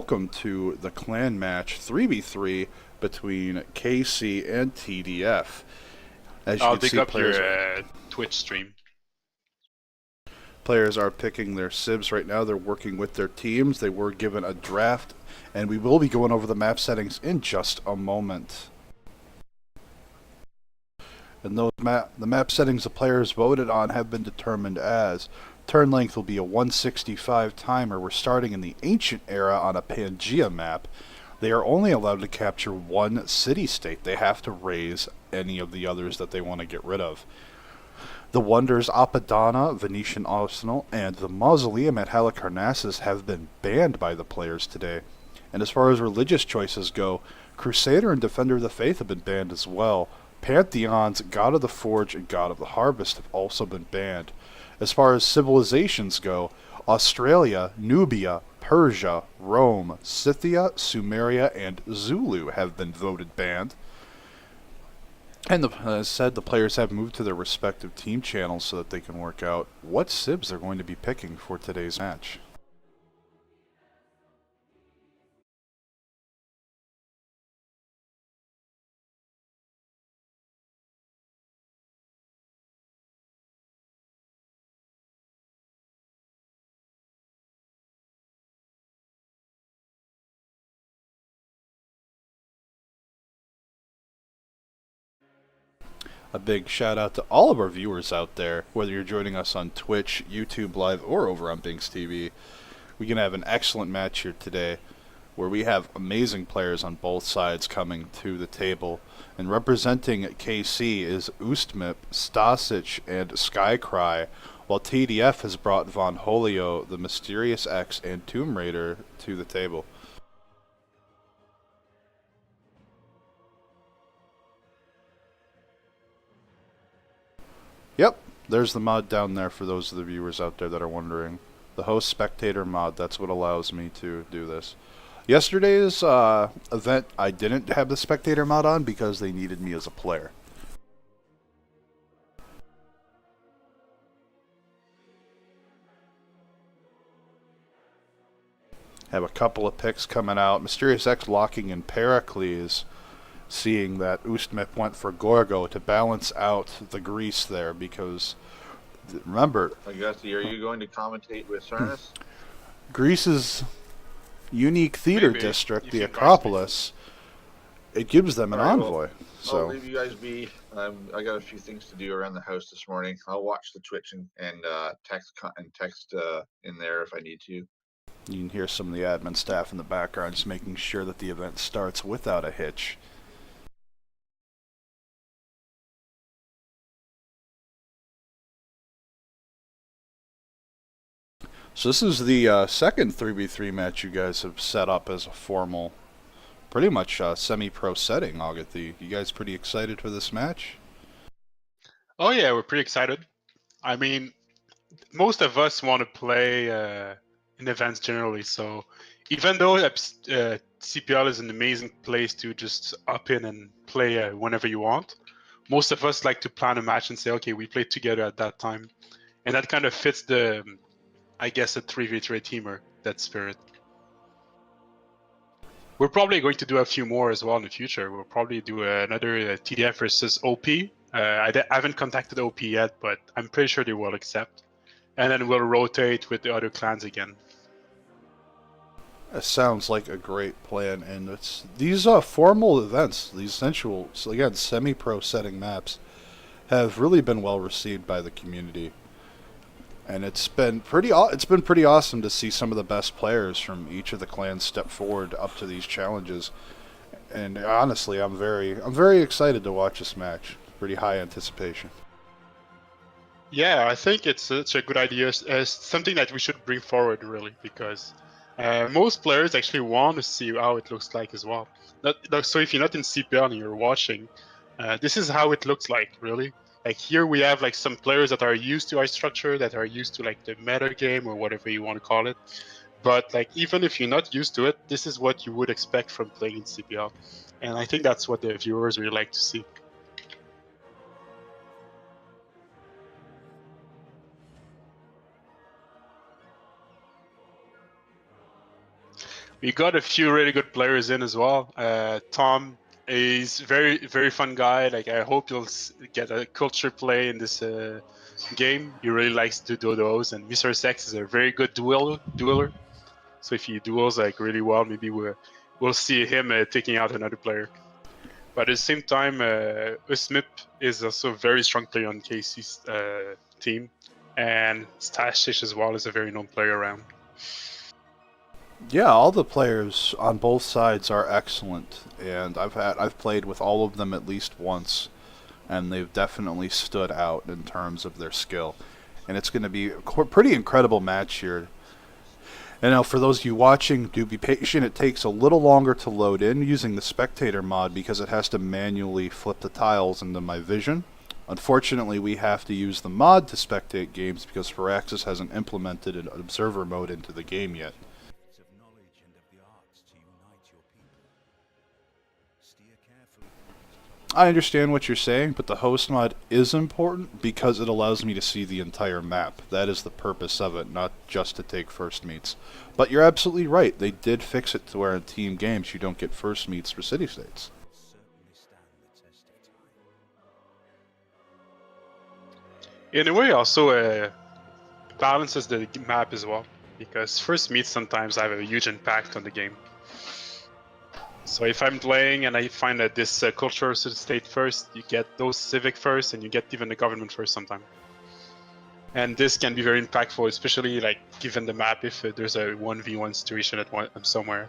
welcome to the clan match 3v3 between KC and TDF. As you I'll can dig see, up your Twitch stream. players are picking their sibs right now. They're working with their teams. They were given a draft, and we will be going over the map settings in just a moment. And the map settings the players voted on have been determined as turn length will be a 165 timer. We're starting in the ancient era on a Pangea map. They are only allowed to capture one city-state. They have to raise any of the others that they want to get rid of. The wonders Apadana, Venetian Arsenal, and the Mausoleum at Halicarnassus have been banned by the players today. And as far as religious choices go, Crusader and Defender of the Faith have been banned as well. Pantheons, God of the Forge, and God of the Harvest have also been banned. As far as civilizations go, Australia, Nubia, Persia, Rome, Scythia, Sumeria, and Zulu have been voted banned. And as said, the players have moved to their respective team channels so that they can work out what sibs they're going to be picking for today's match. A big shout out to all of our viewers out there, whether you're joining us on Twitch, YouTube Live, or over on Binks TV. We're going to have an excellent match here today where we have amazing players on both sides coming to the table. And representing KC is Ustmip, Stasic, and Skycry, while TDF has brought Von Holio, the Mysterious X, and Tomb Raider to the table. Yep, there's the mod down there for those of the viewers out there that are wondering. The host spectator mod, that's what allows me to do this. Yesterday's event, I didn't have the spectator mod on because they needed me as a player. Have a couple of picks coming out. Mysterious X locking in Pericles, seeing that Ustmip went for Gorgo to balance out the grease there because, remember... Augusti, are you going to commentate with Cernus? Greece's unique theater Maybe, district, if the you invite Acropolis, it gives them an Alright, envoy. So I'll leave you guys be. I got a few things to do around the house this morning. I'll watch the Twitch and text in there if I need to. you can hear some of the admin staff in the background just making sure that the event starts without a hitch. So this is the second 3v3 match you guys have set up as a formal, pretty much semi-pro setting, Agathi. You guys pretty excited for this match? Oh yeah, we're pretty excited. I mean, most of us want to play in events generally, so even though CPL is an amazing place to just up in and play whenever you want, most of us like to plan a match and say, okay, we play together at that time. And that kind of fits the, I guess, a 3v3 teamer, that spirit. We're probably going to do a few more as well in the future. We'll probably do another TDF versus OP. I haven't contacted OP yet, but I'm pretty sure they will accept. And then we'll rotate with the other clans again. That sounds like a great plan, and it's these formal events, these sensual, so again, semi-pro setting maps, have really been well received by the community. And it's been pretty awesome to see some of the best players from each of the clans step forward up to these challenges. And honestly, I'm very excited to watch this match. Pretty high anticipation. Yeah, I think it's such a good idea. It's something that we should bring forward, really, because most players actually want to see how it looks like as well. So if you're not in CPL and you're watching, this is how it looks like, really. Like here we have like some players that are used to our structure, that are used to like the meta game or whatever you want to call it. But like even if you're not used to it, this is what you would expect from playing in CPL. And I think that's what the viewers really like to see. We got a few really good players in as well. Tom is very fun guy. Like I hope you'll get a culture play in this game. He really likes to do those, and Mr. Sex is a very good dueler. So if he duels like really well, maybe we'll see him taking out another player. But at the same time, Usmip is also a very strong player on KC's team, and Stashish as well is a very known player around. Yeah, all the players on both sides are excellent, and I've played with all of them at least once, and they've definitely stood out in terms of their skill. And it's going to be a pretty incredible match here. And now, for those of you watching, do be patient. It takes a little longer to load in using the spectator mod because it has to manually flip the tiles into my vision. Unfortunately, we have to use the mod to spectate games because Firaxis hasn't implemented an observer mode into the game yet. I understand what you're saying, but the host mod is important because it allows me to see the entire map. That is the purpose of it, not just to take first meets. But you're absolutely right. They did fix it to where in team games you don't get first meets for city-states. In a way, also balances the map as well, because first meets sometimes have a huge impact on the game. So if I'm playing and I find that this cultural state first, you get those civic first, and you get even the government first sometimes. And this can be very impactful, especially like given the map if there's a 1v1 situation at somewhere.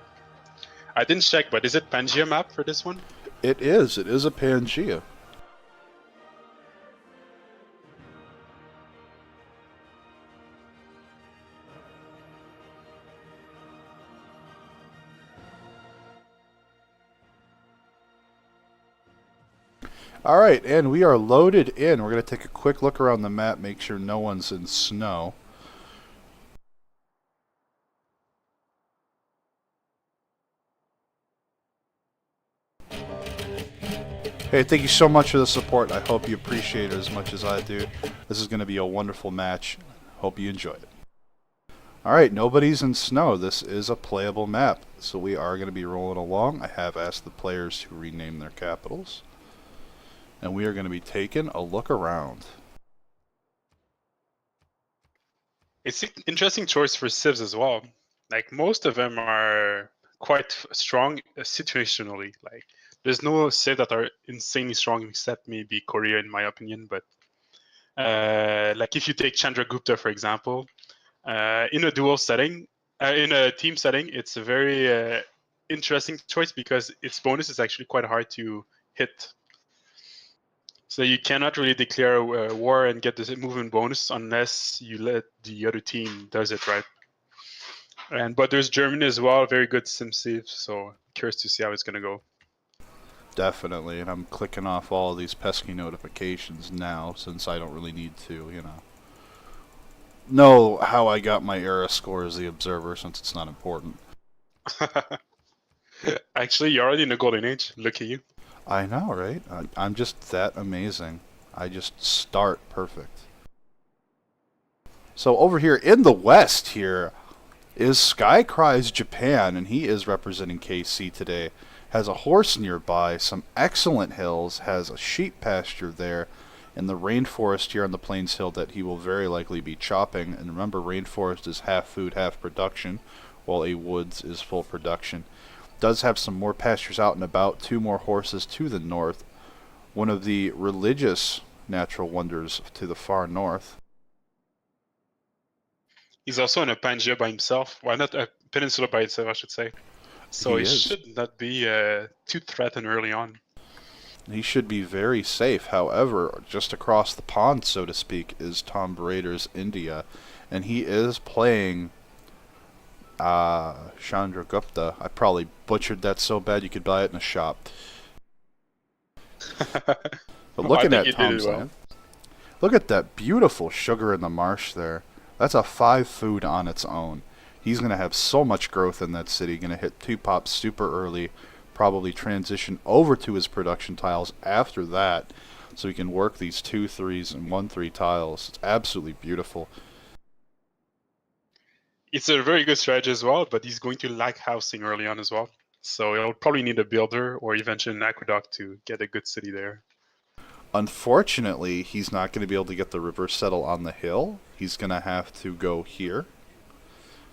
I didn't check, but is it Pangea map for this one? It is. It is a Pangea. Alright, and we are loaded in. We're going to take a quick look around the map, make sure no one's in snow. Hey, thank you so much for the support. I hope you appreciate it as much as I do. This is going to be a wonderful match. Hope you enjoy it. Alright, nobody's in snow. This is a playable map, so we are going to be rolling along. I have asked the players to rename their capitals. And we are going to be taking a look around. It's an interesting choice for civs as well. Like most of them are quite strong situationally. Like there's no civ that are insanely strong except maybe Korea in my opinion. But like if you take Chandragupta for example, in a dual setting, in a team setting, it's a very interesting choice because its bonus is actually quite hard to hit. So you cannot really declare a war and get this movement bonus unless you let the other team does it right. But there's Germany as well, very good sim save. So curious to see how it's gonna go. Definitely, and I'm clicking off all of these pesky notifications now since I don't really need to, know how I got my era score as the observer since it's not important. Actually, you're already in the golden age. Look at you. I know, right? I'm just that amazing. I just start perfect. So over here in the west here is Skycries Japan, and he is representing KC today. Has a horse nearby, some excellent hills, has a sheep pasture there, and the rainforest here on the Plains Hill that he will very likely be chopping. And remember, rainforest is half food, half production, while a woods is full production. Does have some more pastures out and about, 2 more horses to the north, one of the religious natural wonders to the far north. He's also in a Pangea by himself. Why not a peninsula by itself, I should say. So he should not be too threatened early on. He should be very safe. However, just across the pond, so to speak, is Tom Brader's India, and he is playing Chandragupta. I probably butchered that so bad you could buy it in a shop. But looking at Tom's land, look at that beautiful sugar in the marsh there. That's a 5 food on its own. He's going to have so much growth in that city. Going to hit 2 pops super early. Probably transition over to his production tiles after that, so he can work these 2-3s and 1-3 tiles. It's absolutely beautiful. It's a very good strategy as well, but he's going to lack housing early on as well. So he'll probably need a builder or eventually an aqueduct to get a good city there. Unfortunately, he's not going to be able to get the river settle on the hill. He's going to have to go here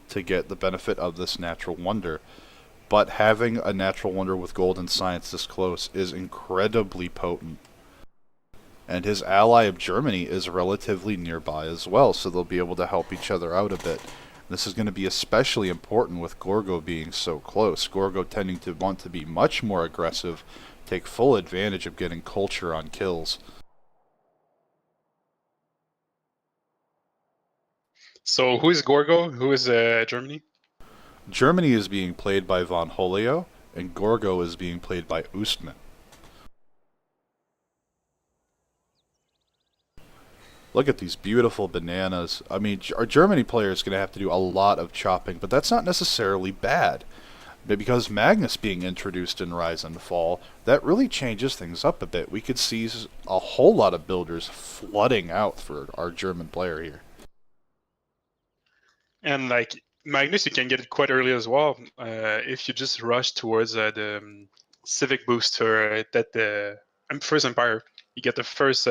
to get the benefit of this natural wonder. But having a natural wonder with golden science this close is incredibly potent. And his ally of Germany is relatively nearby as well, so they'll be able to help each other out a bit. This is going to be especially important with Gorgo being so close. Gorgo tending to want to be much more aggressive, take full advantage of getting culture on kills. So who is Gorgo? Who is Germany? Germany is being played by von Holio, and Gorgo is being played by Oostman. Look at these beautiful bananas. I mean, our Germany player is going to have to do a lot of chopping, but that's not necessarily bad. But because Magnus being introduced in Rise and Fall, that really changes things up a bit. We could see a whole lot of builders flooding out for our German player here. And like Magnus, you can get it quite early as well. If you just rush towards the civic booster that the First Empire, you get the first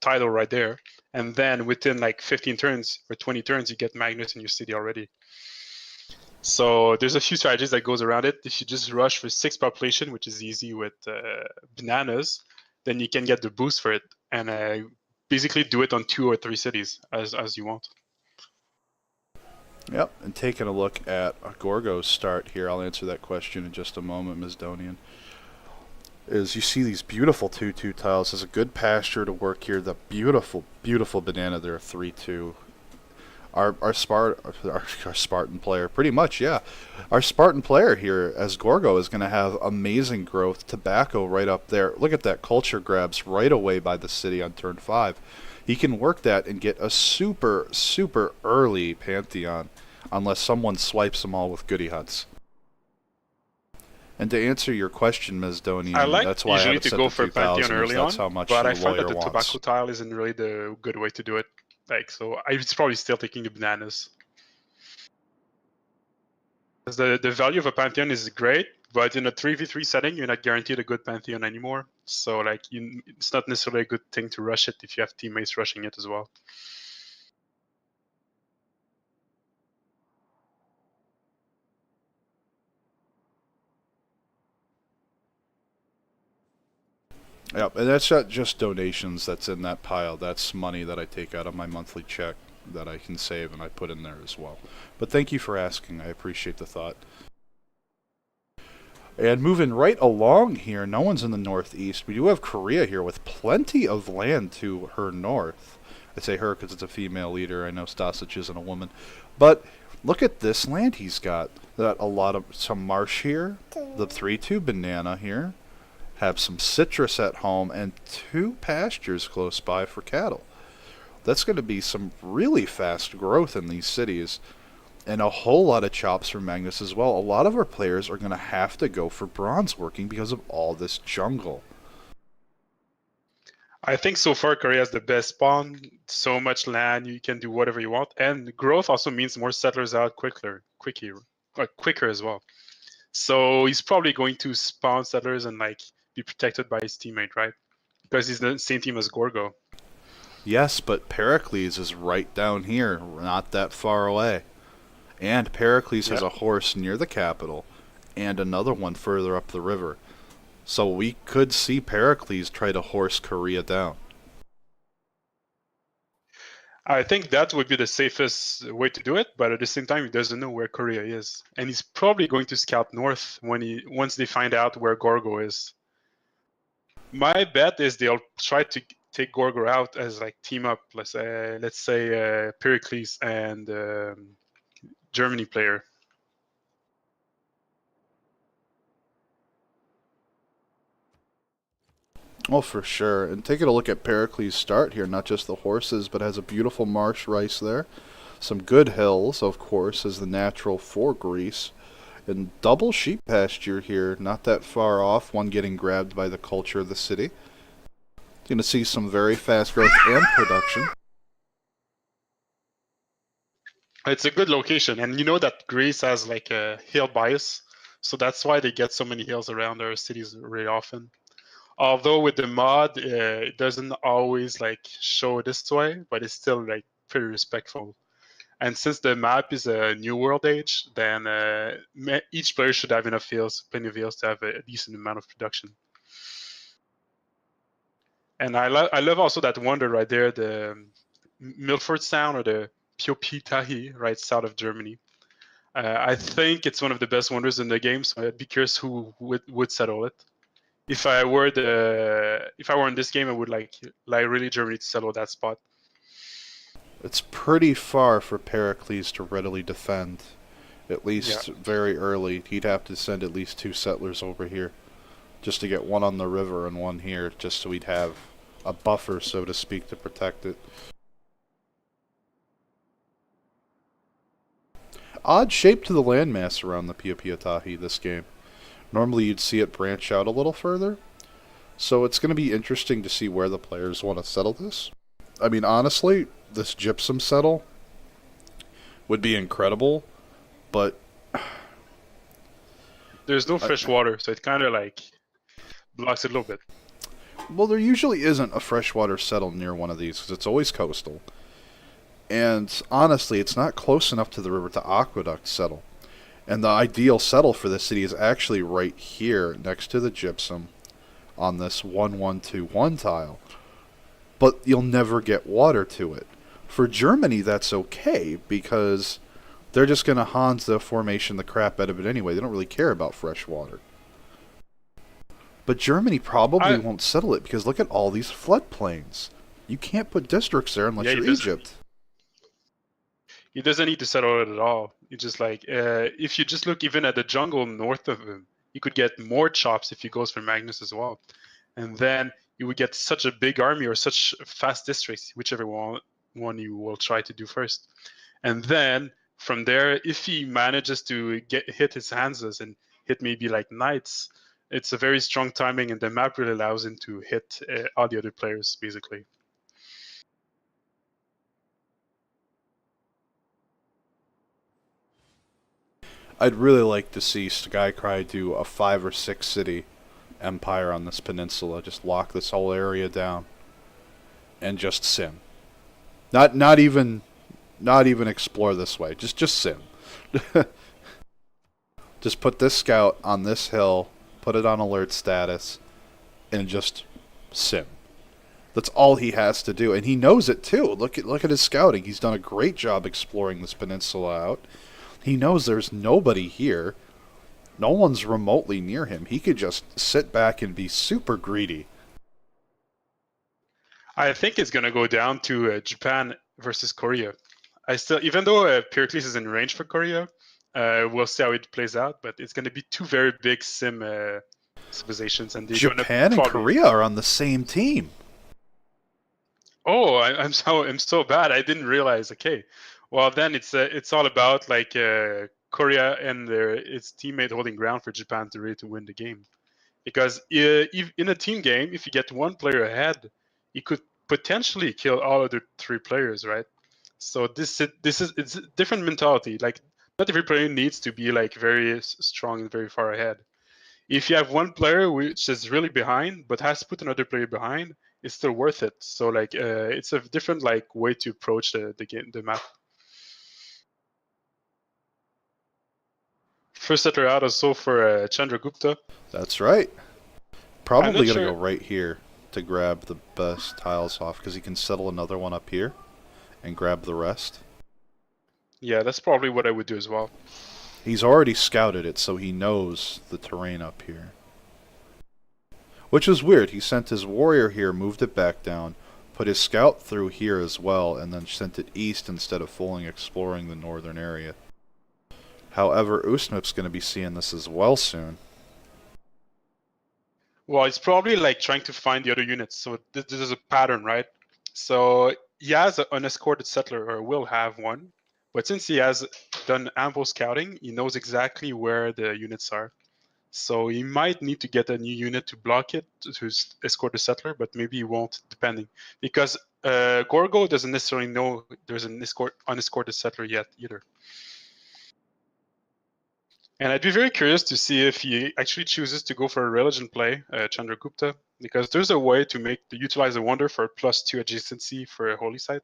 title right there, and then within like 15 turns or 20 turns, you get Magnus in your city already. So there's a few strategies that goes around it. If you just rush for 6 population, which is easy with bananas, then you can get the boost for it and basically do it on 2 or 3 cities as you want. Yep, and taking a look at Gorgo's start here, I'll answer that question in just a moment, Ms. Donian. Is you see these beautiful 2-2 tiles. There's a good pasture to work here. The beautiful, beautiful banana there, 3-2. Our Spartan player, pretty much, yeah. Our Spartan player here, as Gorgo, is going to have amazing growth. Tobacco right up there. Look at that, culture grabs right away by the city on turn 5. He can work that and get a super, super early Pantheon, unless someone swipes them all with goody huts. And to answer your question, Ms. Donian, I like that's why I usually have it to set go to for Pantheon 2000, early that's on, how much but the I find that lawyer the wants. tobacco tile isn't really the good way to do it. Like, so it's probably still taking the bananas. Because the value of a Pantheon is great, but in a 3v3 setting, you're not guaranteed a good Pantheon anymore. So like, it's not necessarily a good thing to rush it if you have teammates rushing it as well. Yep, and that's not just donations that's in that pile. That's money that I take out of my monthly check that I can save and I put in there as well. But thank you for asking. I appreciate the thought. And moving right along here, no one's in the northeast. We do have Korea here with plenty of land to her north. I say her because it's a female leader. I know Stasic isn't a woman. But look at this land he's got. Got a lot of some marsh here. The 3-2 banana here. Have some citrus at home and 2 pastures close by for cattle. That's going to be some really fast growth in these cities. And a whole lot of chops for Magnus as well. A lot of our players are going to have to go for bronze working because of all this jungle. I think so far Korea has the best spawn. So much land, you can do whatever you want, and growth also means more settlers out quicker as well. So he's probably going to spawn settlers and like be protected by his teammate, right? Because he's the same team as Gorgo. Yes, but Pericles is right down here, not that far away. And Pericles has a horse near the capital, and another one further up the river. So we could see Pericles try to horse Korea down. I think that would be the safest way to do it, but at the same time, he doesn't know where Korea is. And he's probably going to scout north once they find out where Gorgo is. My bet is they'll try to take Gorgo out as like team up, let's say Pericles and Germany player. Oh, for sure. And taking a look at Pericles' start here, not just the horses, but has a beautiful marsh rice there. Some good hills, of course, as the natural for Greece. And double sheep pasture here, not that far off, one getting grabbed by the culture of the city. Going to see some very fast growth and production. It's a good location, and you know that Greece has like a hill bias, so that's why they get so many hills around their cities really often. Although with the mod, it doesn't always like show this way, but it's still like pretty respectful. And since the map is a new world age, then each player should have enough hills, plenty of hills to have a decent amount of production. And I love also that wonder right there, the Milford Sound or the Piopitahi, right south of Germany. I think it's one of the best wonders in the game, so I'd be curious who would settle it. If I were in this game, I would like really Germany to settle that spot. It's pretty far for Pericles to readily defend. At least very early. He'd have to send at least 2 settlers over here just to get one on the river and one here, just so we'd have a buffer, so to speak, to protect it. Odd shape to the landmass around the Piapiatahi this game. Normally you'd see it branch out a little further. So it's going to be interesting to see where the players want to settle this. I mean, honestly, this gypsum settle would be incredible, but there's no fresh water, so it kind of like blocks it a little bit. Well, there usually isn't a freshwater settle near one of these because it's always coastal. And honestly, it's not close enough to the river to aqueduct settle. And the ideal settle for this city is actually right here next to the gypsum on this 1-1-2-1 tile. But you'll never get water to it. For Germany, that's okay because they're just going to Hans the formation the crap out of it anyway. They don't really care about fresh water. But Germany probably won't settle it because look at all these floodplains. You can't put districts there unless you're Egypt. He doesn't need to settle it at all. You just like, if you just look even at the jungle north of him, you could get more chops if he goes for Magnus as well. And then you would get such a big army or such fast districts, whichever one you will try to do first. And then from there, if he manages to hit his Hansas and hit maybe like knights, it's a very strong timing, and the map really allows him to hit all the other players, basically. I'd really like to see Skycry do a 5 or 6 city empire on this peninsula. Just lock this whole area down and just sim. Not even explore this way. Just sim. Just put this scout on this hill, put it on alert status, and just sim. That's all he has to do, and he knows it too. Look at his scouting. He's done a great job exploring this peninsula out. He knows there's nobody here. No one's remotely near him. He could just sit back and be super greedy. I think it's going to go down to Japan versus Korea. Even though Pericles is in range for Korea, we'll see how it plays out. But it's going to be 2 very big sim civilizations, and Japan and Korea are on the same team. Oh, I'm so bad. I didn't realize. Okay, well then it's all about like Korea and its teammate holding ground for Japan to really to win the game. Because in a team game, if you get one player ahead, you could potentially kill all other 3 players, right? So it's a different mentality. Like not every player needs to be like very strong and very far ahead. If you have one player which is really behind but has to put another player behind, it's still worth it. So like it's a different like way to approach the game, the map. First settler out also for Chandragupta. That's right. Probably gonna go right here to grab the best tiles off because he can settle another one up here and grab the rest. Yeah, that's probably what I would do as well. He's already scouted it, so he knows the terrain up here. Which is weird. He sent his warrior here, moved it back down, put his scout through here as well, and then sent it east instead of fully exploring the northern area. However, Usnup's going to be seeing this as well soon. Well, it's probably like trying to find the other units. So this is a pattern, right? So he has an unescorted settler, or will have one. But since he has done ample scouting, he knows exactly where the units are. So he might need to get a new unit to block it, to escort the settler, but maybe he won't, depending. Because Gorgo doesn't necessarily know there's an unescorted settler yet either. And I'd be very curious to see if he actually chooses to go for a religion play, Chandragupta, because there's a way to utilize a wonder for +2 adjacency for a holy site.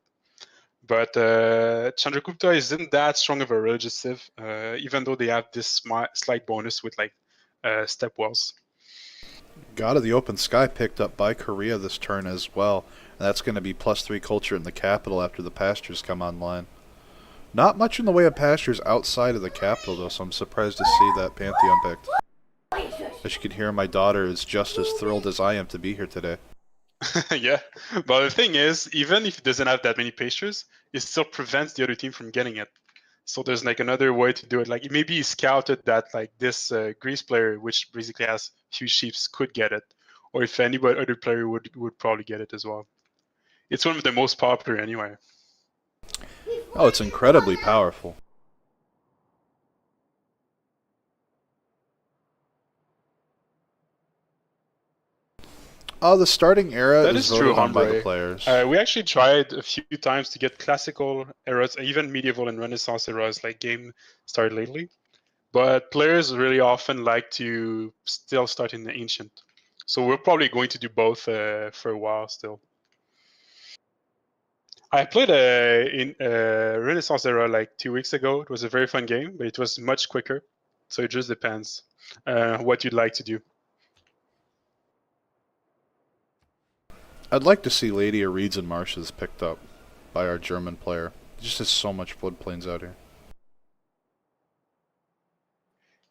But Chandragupta isn't that strong of a religious civ, even though they have this slight bonus with like step wells. God of the Open Sky picked up by Korea this turn as well, and that's going to be +3 culture in the capital after the pastures come online. Not much in the way of pastures outside of the capital, though, so I'm surprised to see that Pantheon picked. As you can hear, my daughter is just as thrilled as I am to be here today. Yeah, but the thing is, even if it doesn't have that many pastures, it still prevents the other team from getting it. So there's like another way to do it. Like maybe he scouted that like this Greece player, which basically has huge sheeps, could get it, or if any other player would probably get it as well. It's one of the most popular anyway. Oh, it's incredibly powerful. Oh, the starting era That is is true, voted on by the Hombre. players. We actually tried a few times to get classical eras, even medieval and Renaissance eras, like game started lately. But players really often like to still start in the ancient. So we're probably going to do both for a while still. I played in Renaissance era like 2 weeks ago. It was a very fun game, but it was much quicker. So it just depends what you'd like to do. I'd like to see Lady of Reeds and Marshes picked up by our German player. He just has so much floodplains out here.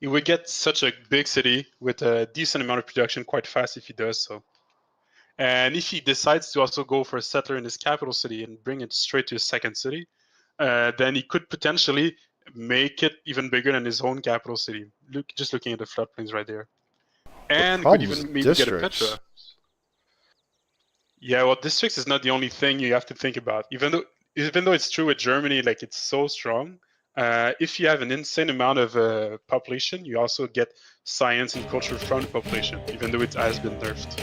He would get such a big city with a decent amount of production quite fast if he does so. And if he decides to also go for a settler in his capital city and bring it straight to his second city, then he could potentially make it even bigger than his own capital city. Just looking at the floodplains right there. And could even maybe get a Petra. Yeah, well, districts is not the only thing you have to think about. Even though it's true with Germany, like it's so strong. If you have an insane amount of population, you also get science and culture from the population, even though it has been nerfed.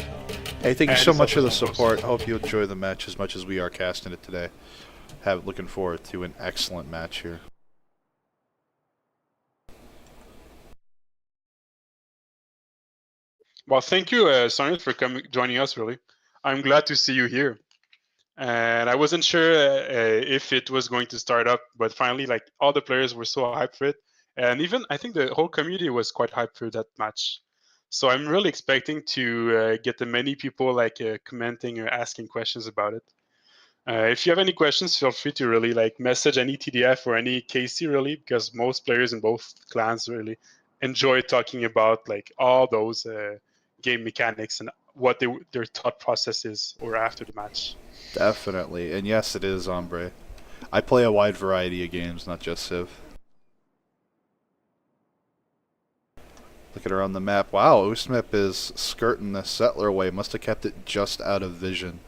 Hey, thank you so much for the support. I hope you enjoy the match as much as we are casting it today. Looking forward to an excellent match here. Well, thank you, Sonia, for joining us, really. I'm glad to see you here. And I wasn't sure if it was going to start up, but finally, like all the players were so hyped for it. And even I think the whole community was quite hyped for that match. So I'm really expecting to get many people like commenting or asking questions about it. If you have any questions, feel free to really like message any TDF or any KC really, because most players in both clans really enjoy talking about like all those game mechanics and what their thought process is or after the match. Definitely, and yes, it is Ombre. I play a wide variety of games, not just Civ. Look at her on the map. Wow, Usmip is skirting the settler away. Must have kept it just out of vision.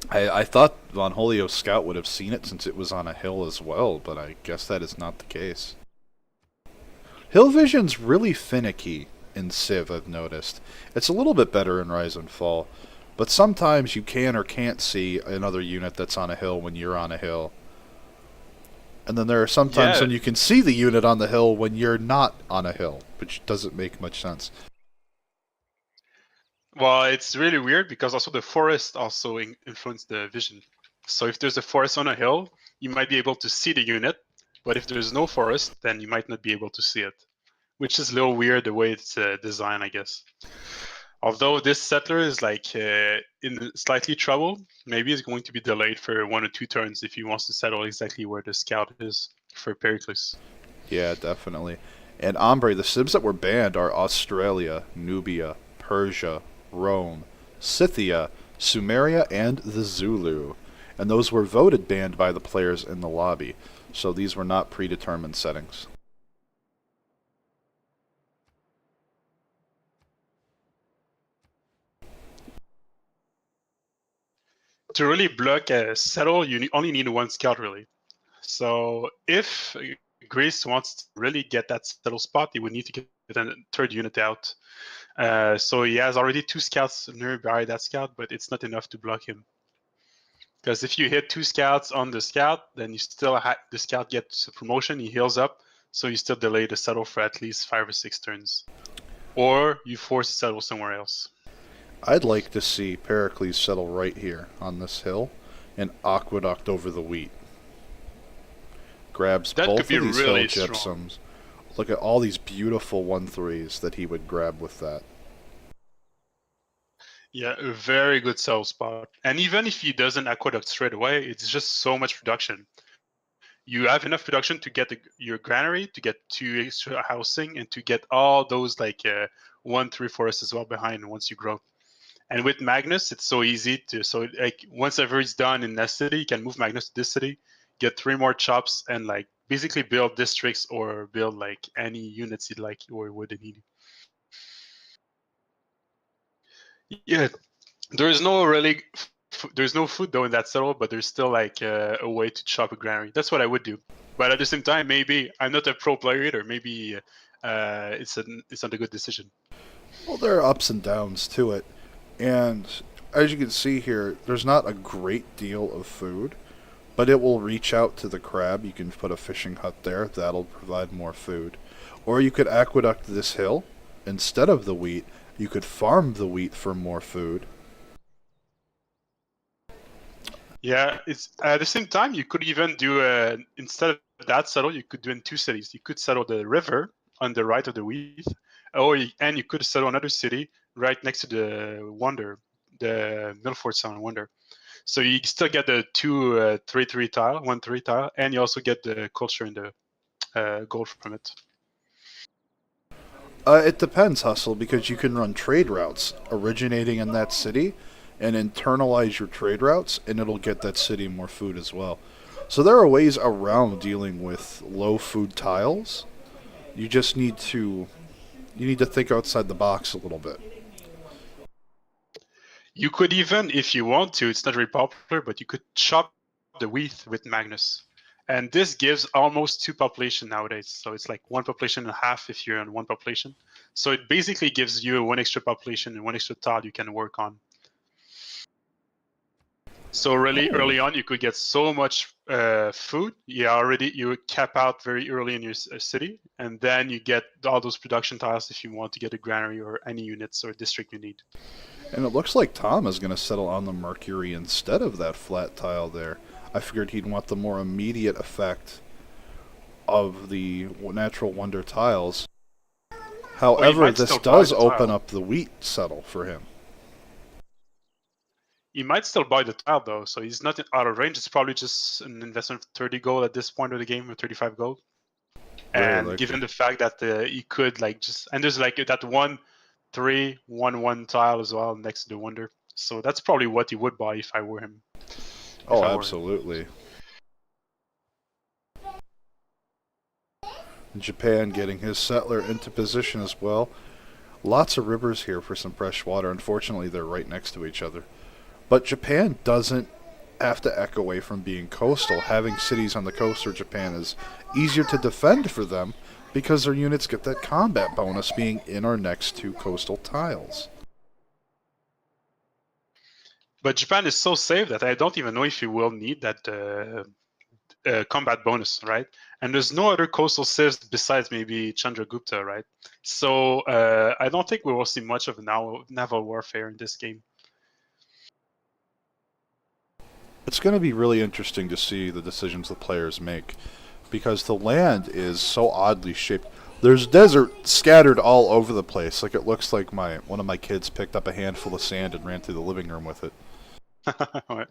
I thought Von Holio's scout would have seen it since it was on a hill as well, but I guess that is not the case. Hill vision's really finicky in Civ, I've noticed. It's a little bit better in Rise and Fall, but sometimes you can or can't see another unit that's on a hill when you're on a hill. And then there are some times when you can see the unit on the hill when you're not on a hill, which doesn't make much sense. Well, it's really weird because also the forest also influence the vision. So if there's a forest on a hill, you might be able to see the unit, but if there's no forest, then you might not be able to see it, which is a little weird the way it's designed, I guess. Although this settler is like in slightly trouble, maybe it's going to be delayed for 1 or 2 turns if he wants to settle exactly where the scout is for Pericles. Yeah, definitely. And Ombre, the Civs that were banned are Australia, Nubia, Persia, Rome, Scythia, Sumeria, and the Zulu. And those were voted banned by the players in the lobby, so these were not predetermined settings. To really block a settle, you only need 1 scout, really. So if Greece wants to really get that settle spot, he would need to get a 3rd unit out. So he has already 2 scouts nearby that scout, but it's not enough to block him. Because if you hit 2 scouts on the scout, then you still the scout gets a promotion, he heals up, so you still delay the settle for at least 5 or 6 turns. Or you force to settle somewhere else. I'd like to see Pericles settle right here on this hill and aqueduct over the wheat. Grabs That both could be of these really hill strong. gypsums. Look at all these beautiful 1-3s that he would grab with that. Yeah, a very good sell spot. And even if he doesn't aqueduct straight away, it's just so much production. You have enough production to get your granary, to get 2 extra housing, and to get all those like 1-3 forests as well behind once you grow. And with Magnus, it's so easy to, so like once everything's done in that city, you can move Magnus to this city, get 3 more chops, and like basically build districts or build like any units you'd like or would need. Yeah, there's no food though in that settle, but there's still like a way to chop a granary. That's what I would do. But at the same time, maybe I'm not a pro player either. Maybe it's not a good decision. Well, there are ups and downs to it. And as you can see here, there's not a great deal of food, but it will reach out to the crab. You can put a fishing hut there. That'll provide more food. Or you could aqueduct this hill instead of the wheat. You could farm the wheat for more food. Yeah, it's at the same time you could even do instead of that settle, you could do in 2 cities. You could settle the river on the right of the wheat, and you could settle another city right next to the Wonder, the Milford Sound Wonder. So you still get the 2 3-3 tile, 1-3 tile, and you also get the culture and the gold from it. It depends, Hustle, because you can run trade routes originating in that city and internalize your trade routes, and it'll get that city more food as well. So there are ways around dealing with low food tiles. You just need to think outside the box a little bit. You could even, if you want to, it's not very popular, but you could chop the wheat with Magnus. And this gives almost 2 population nowadays. So it's like 1 population and a half if you're on 1 population. So it basically gives you 1 extra population and 1 extra tile you can work on. So really early on, you could get so much food. You cap out very early in your city, and then you get all those production tiles if you want to get a granary or any units or district you need. And it looks like Tom is going to settle on the Mercury instead of that flat tile there. I figured he'd want the more immediate effect of the natural wonder tiles. However, this does open up the wheat settle for him. He might still buy the tile though, so he's not out of range. It's probably just an investment of 30 gold at this point of the game, or 35 gold. And given the fact that he could like just, and there's like that 1-3-1-1 tile as well next to the wonder, so that's probably what he would buy if I were him. Oh, absolutely. Japan getting his settler into position as well. Lots of rivers here for some fresh water. Unfortunately, they're right next to each other. But Japan doesn't have to echo away from being coastal. Having cities on the coast of Japan is easier to defend for them because their units get that combat bonus being in or next to coastal tiles. But Japan is so safe that I don't even know if you will need that combat bonus, right? And there's no other coastal civs besides maybe Chandragupta, right? So I don't think we will see much of naval warfare in this game. It's going to be really interesting to see the decisions the players make because the land is so oddly shaped. There's desert scattered all over the place. Like it looks like one of my kids picked up a handful of sand and ran through the living room with it. Ouais.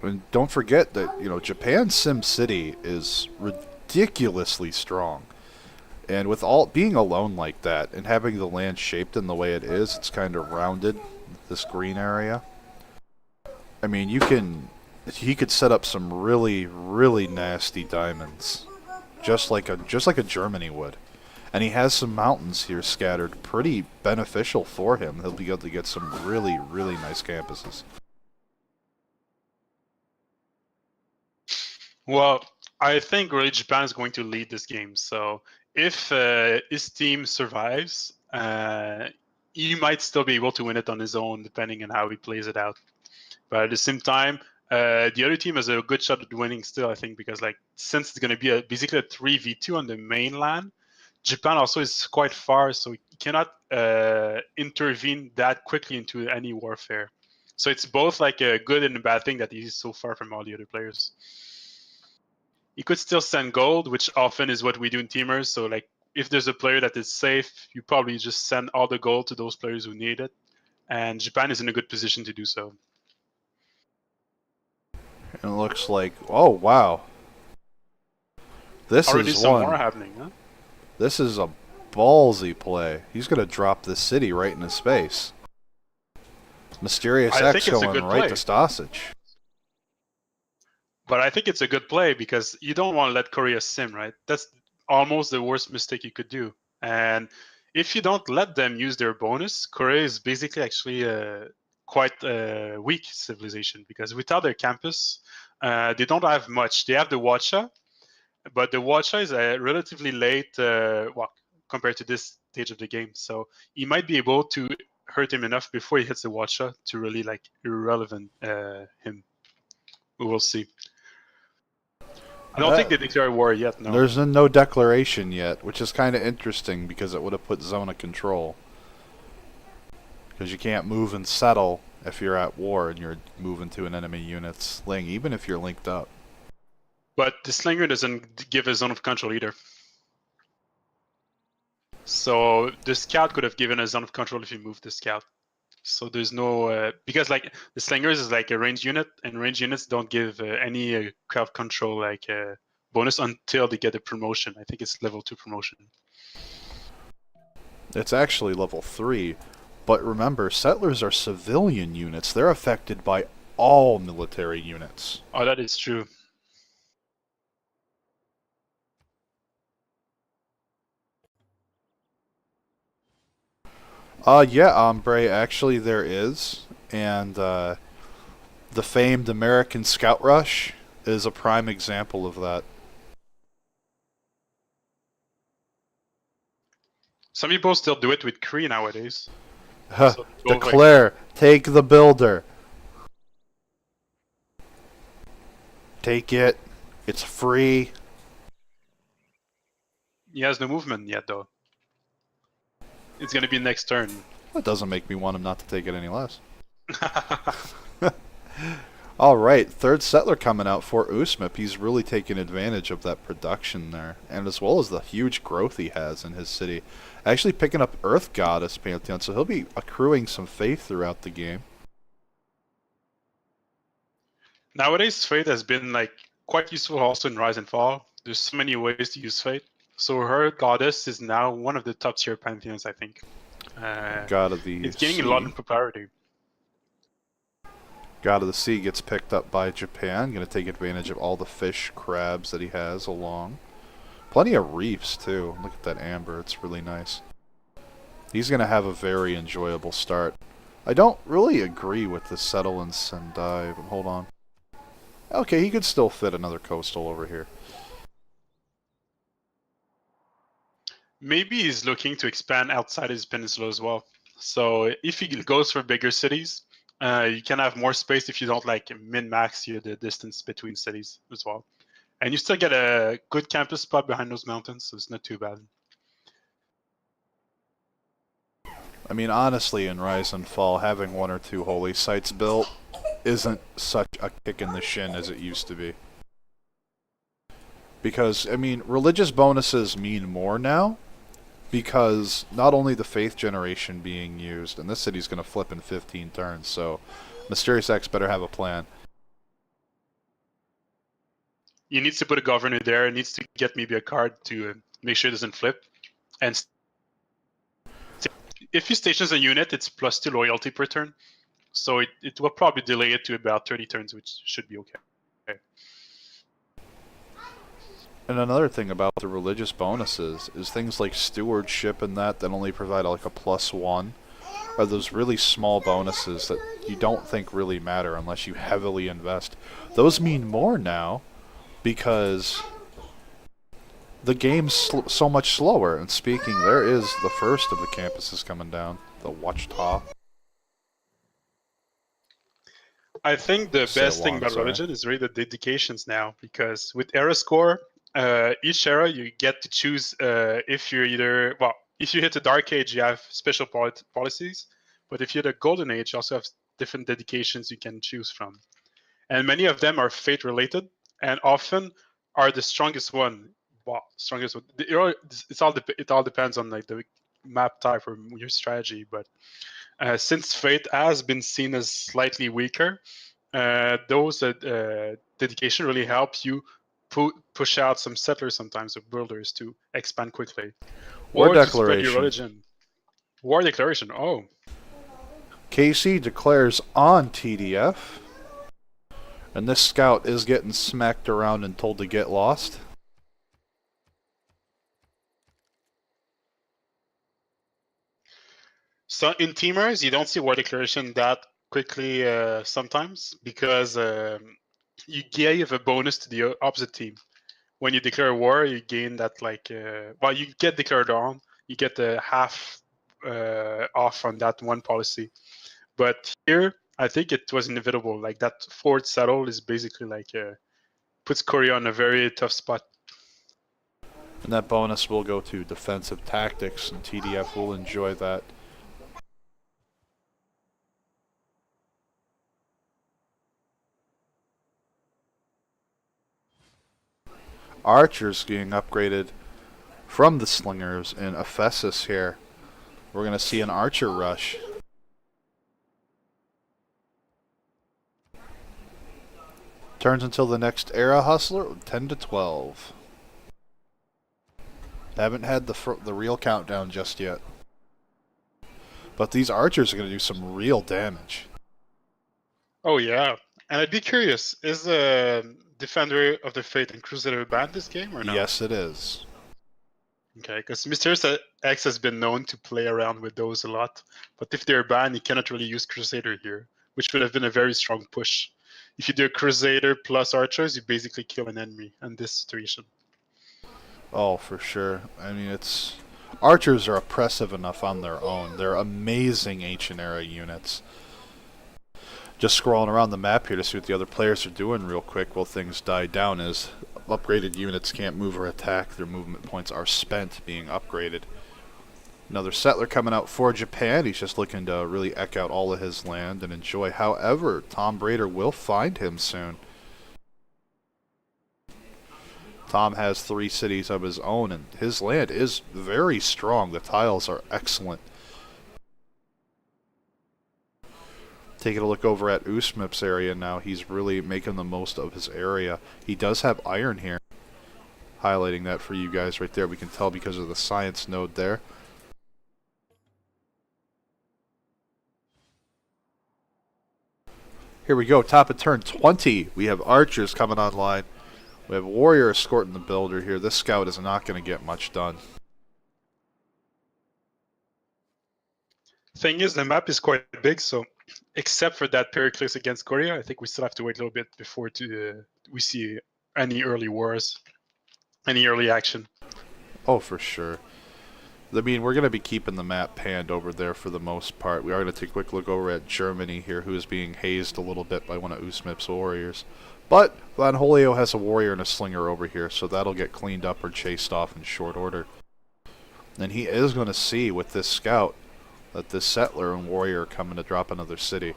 And don't forget that, Japan's Sim City is ridiculously strong. And with all being alone like that and having the land shaped in the way it is, it's kind of rounded, this green area. I mean, he could set up some really, really nasty diamonds, just like a Germany would. And he has some mountains here scattered, pretty beneficial for him. He'll be able to get some really, really nice campuses. Well, I think really Japan is going to lead this game. So if his team survives, he might still be able to win it on his own, depending on how he plays it out. But at the same time, the other team has a good shot at winning still, I think, because like since it's going to be basically a 3v2 on the mainland, Japan also is quite far, so he cannot intervene that quickly into any warfare. So it's both like a good and a bad thing that he's so far from all the other players. He could still send gold, which often is what we do in teamers. So like if there's a player that is safe, you probably just send all the gold to those players who need it. And Japan is in a good position to do so. And it looks like, oh wow, this Already is some one. more happening, huh? This is a ballsy play. He's gonna drop this city right in his face. Mysterious I X think it's a going good right play. to Stasic. But I think it's a good play because you don't want to let Korea sim, right? That's almost the worst mistake you could do. And if you don't let them use their bonus, Korea is basically actually quite a weak civilization because without their campus, they don't have much. They have the Wacha, but the Wacha is relatively late compared to this stage of the game. So he might be able to hurt him enough before he hits the Wacha to really like irrelevant him. We will see. I don't think they declared war yet, no. There's no declaration yet, which is kind of interesting because it would have put zone of control. Because you can't move and settle if you're at war and you're moving to an enemy unit's sling, even if you're linked up. But the Slinger doesn't give a zone of control either. So the Scout could have given a zone of control if you moved the Scout. So there's no because like the Slingers is like a ranged unit, and ranged units don't give any crowd control like bonus until they get a promotion. I think it's level 2 promotion. It's actually level 3, but remember, settlers are civilian units. They're affected by all military units. Oh, that is true. Yeah, Ombre, actually there is, and the famed American Scout Rush is a prime example of that. Some people still do it with Kree nowadays. So declare, take the builder. Take it. It's free. He has no movement yet, though. It's gonna be next turn. That doesn't make me want him not to take it any less. Alright, third settler coming out for Usmip. He's really taking advantage of that production there, and as well as the huge growth he has in his city. Actually picking up Earth Goddess Pantheon, so he'll be accruing some faith throughout the game. Nowadays, Fate has been like quite useful also in Rise and Fall. There's so many ways to use Fate. So her Goddess is now one of the top tier pantheons, I think. God of the It's gaining Sea. a lot of popularity. God of the Sea gets picked up by Japan. Going to take advantage of all the fish, crabs that he has along. Plenty of reefs, too. Look at that amber. It's really nice. He's going to have a very enjoyable start. I don't really agree with the settle in Sendai, but hold on. Okay, he could still fit another coastal over here. Maybe he's looking to expand outside his peninsula as well. So if he goes for bigger cities, you can have more space if you don't like min-max the distance between cities as well. And you still get a good campus spot behind those mountains, so it's not too bad. I mean, honestly, in Rise and Fall, having 1 or 2 holy sites built isn't such a kick in the shin as it used to be. Because, I mean, religious bonuses mean more now, because not only the faith generation being used, and this city's going to flip in 15 turns, so Mysterious X better have a plan. He needs to put a governor there. He needs to get maybe a card to make sure it doesn't flip. And if he stations a unit, it's +2 loyalty per turn. So it will probably delay it to about 30 turns, which should be okay. And another thing about the religious bonuses is things like stewardship and that only provide like a +1 are those really small bonuses that you don't think really matter unless you heavily invest. Those mean more now because the game's so much slower. And speaking, there is the first of the campuses coming down, the Watchtower. I think the Say it best thing long, about sorry. religion is really the dedications now, because with era score, each era you get to choose if you're either, well, if you hit the Dark Age, you have special policies, but if you're the Golden Age, you also have different dedications you can choose from, and many of them are fate related, and often are the strongest one. Well, strongest one. It all depends on like the map type or your strategy, but since fate has been seen as slightly weaker, those dedication really help you push out some settlers sometimes or builders to expand quickly, War or to spread your declaration. religion. War declaration. Oh, KC declares on TDF. And this scout is getting smacked around and told to get lost. so in teamers you don't see war declaration that quickly sometimes, because you gave a bonus to the opposite team. When you declare war, you gain that like well, you get declared on, you get the half off on that one policy. But here, I think it was inevitable. Like that fort settle is basically like puts Korea on a very tough spot. And that bonus will go to defensive tactics, and TDF will enjoy that. Archers being upgraded from the slingers in Ephesus here. We're going to see an archer rush. Turns until the next era hustler, 10 to 12. Haven't had the real countdown just yet. But these archers are going to do some real damage. Oh yeah, and I'd be curious: is the Defender of the Faith and Crusader banned this game or not? Yes, it is. Okay, because Mysterious X has been known to play around with those a lot, but if they're banned, you cannot really use Crusader here, which would have been a very strong push. If you do a Crusader plus Archers, you basically kill an enemy in this situation. Oh, for sure. I mean, it's... Archers are oppressive enough on their own. They're amazing ancient era units. Just scrolling around the map here to see what the other players are doing real quick while things die down, as upgraded units can't move or attack. Their movement points are spent being upgraded. Another settler coming out for Japan. He's just looking to really eke out all of his land and enjoy. However, Tom Brader will find him soon. Tom has 3 cities of his own, and his land is very strong. The tiles are excellent. Taking a look over at Usmip's area now, he's really making the most of his area. He does have iron here. Highlighting that for you guys right there. We can tell because of the science node there. Here we go, top of turn 20. We have archers coming online. We have warrior escorting the builder here. This scout is not going to get much done. Thing is, the map is quite big, so except for that Pericles against Korea, I think we still have to wait a little bit before we see any early wars, any early action. Oh, for sure. I mean, we're going to be keeping the map panned over there for the most part. We are going to take a quick look over at Germany here, who is being hazed a little bit by one of Usmip's warriors. But Von Holio has a warrior and a slinger over here, so that'll get cleaned up or chased off in short order. And he is going to see with this scout that this settler and warrior are coming to drop another city.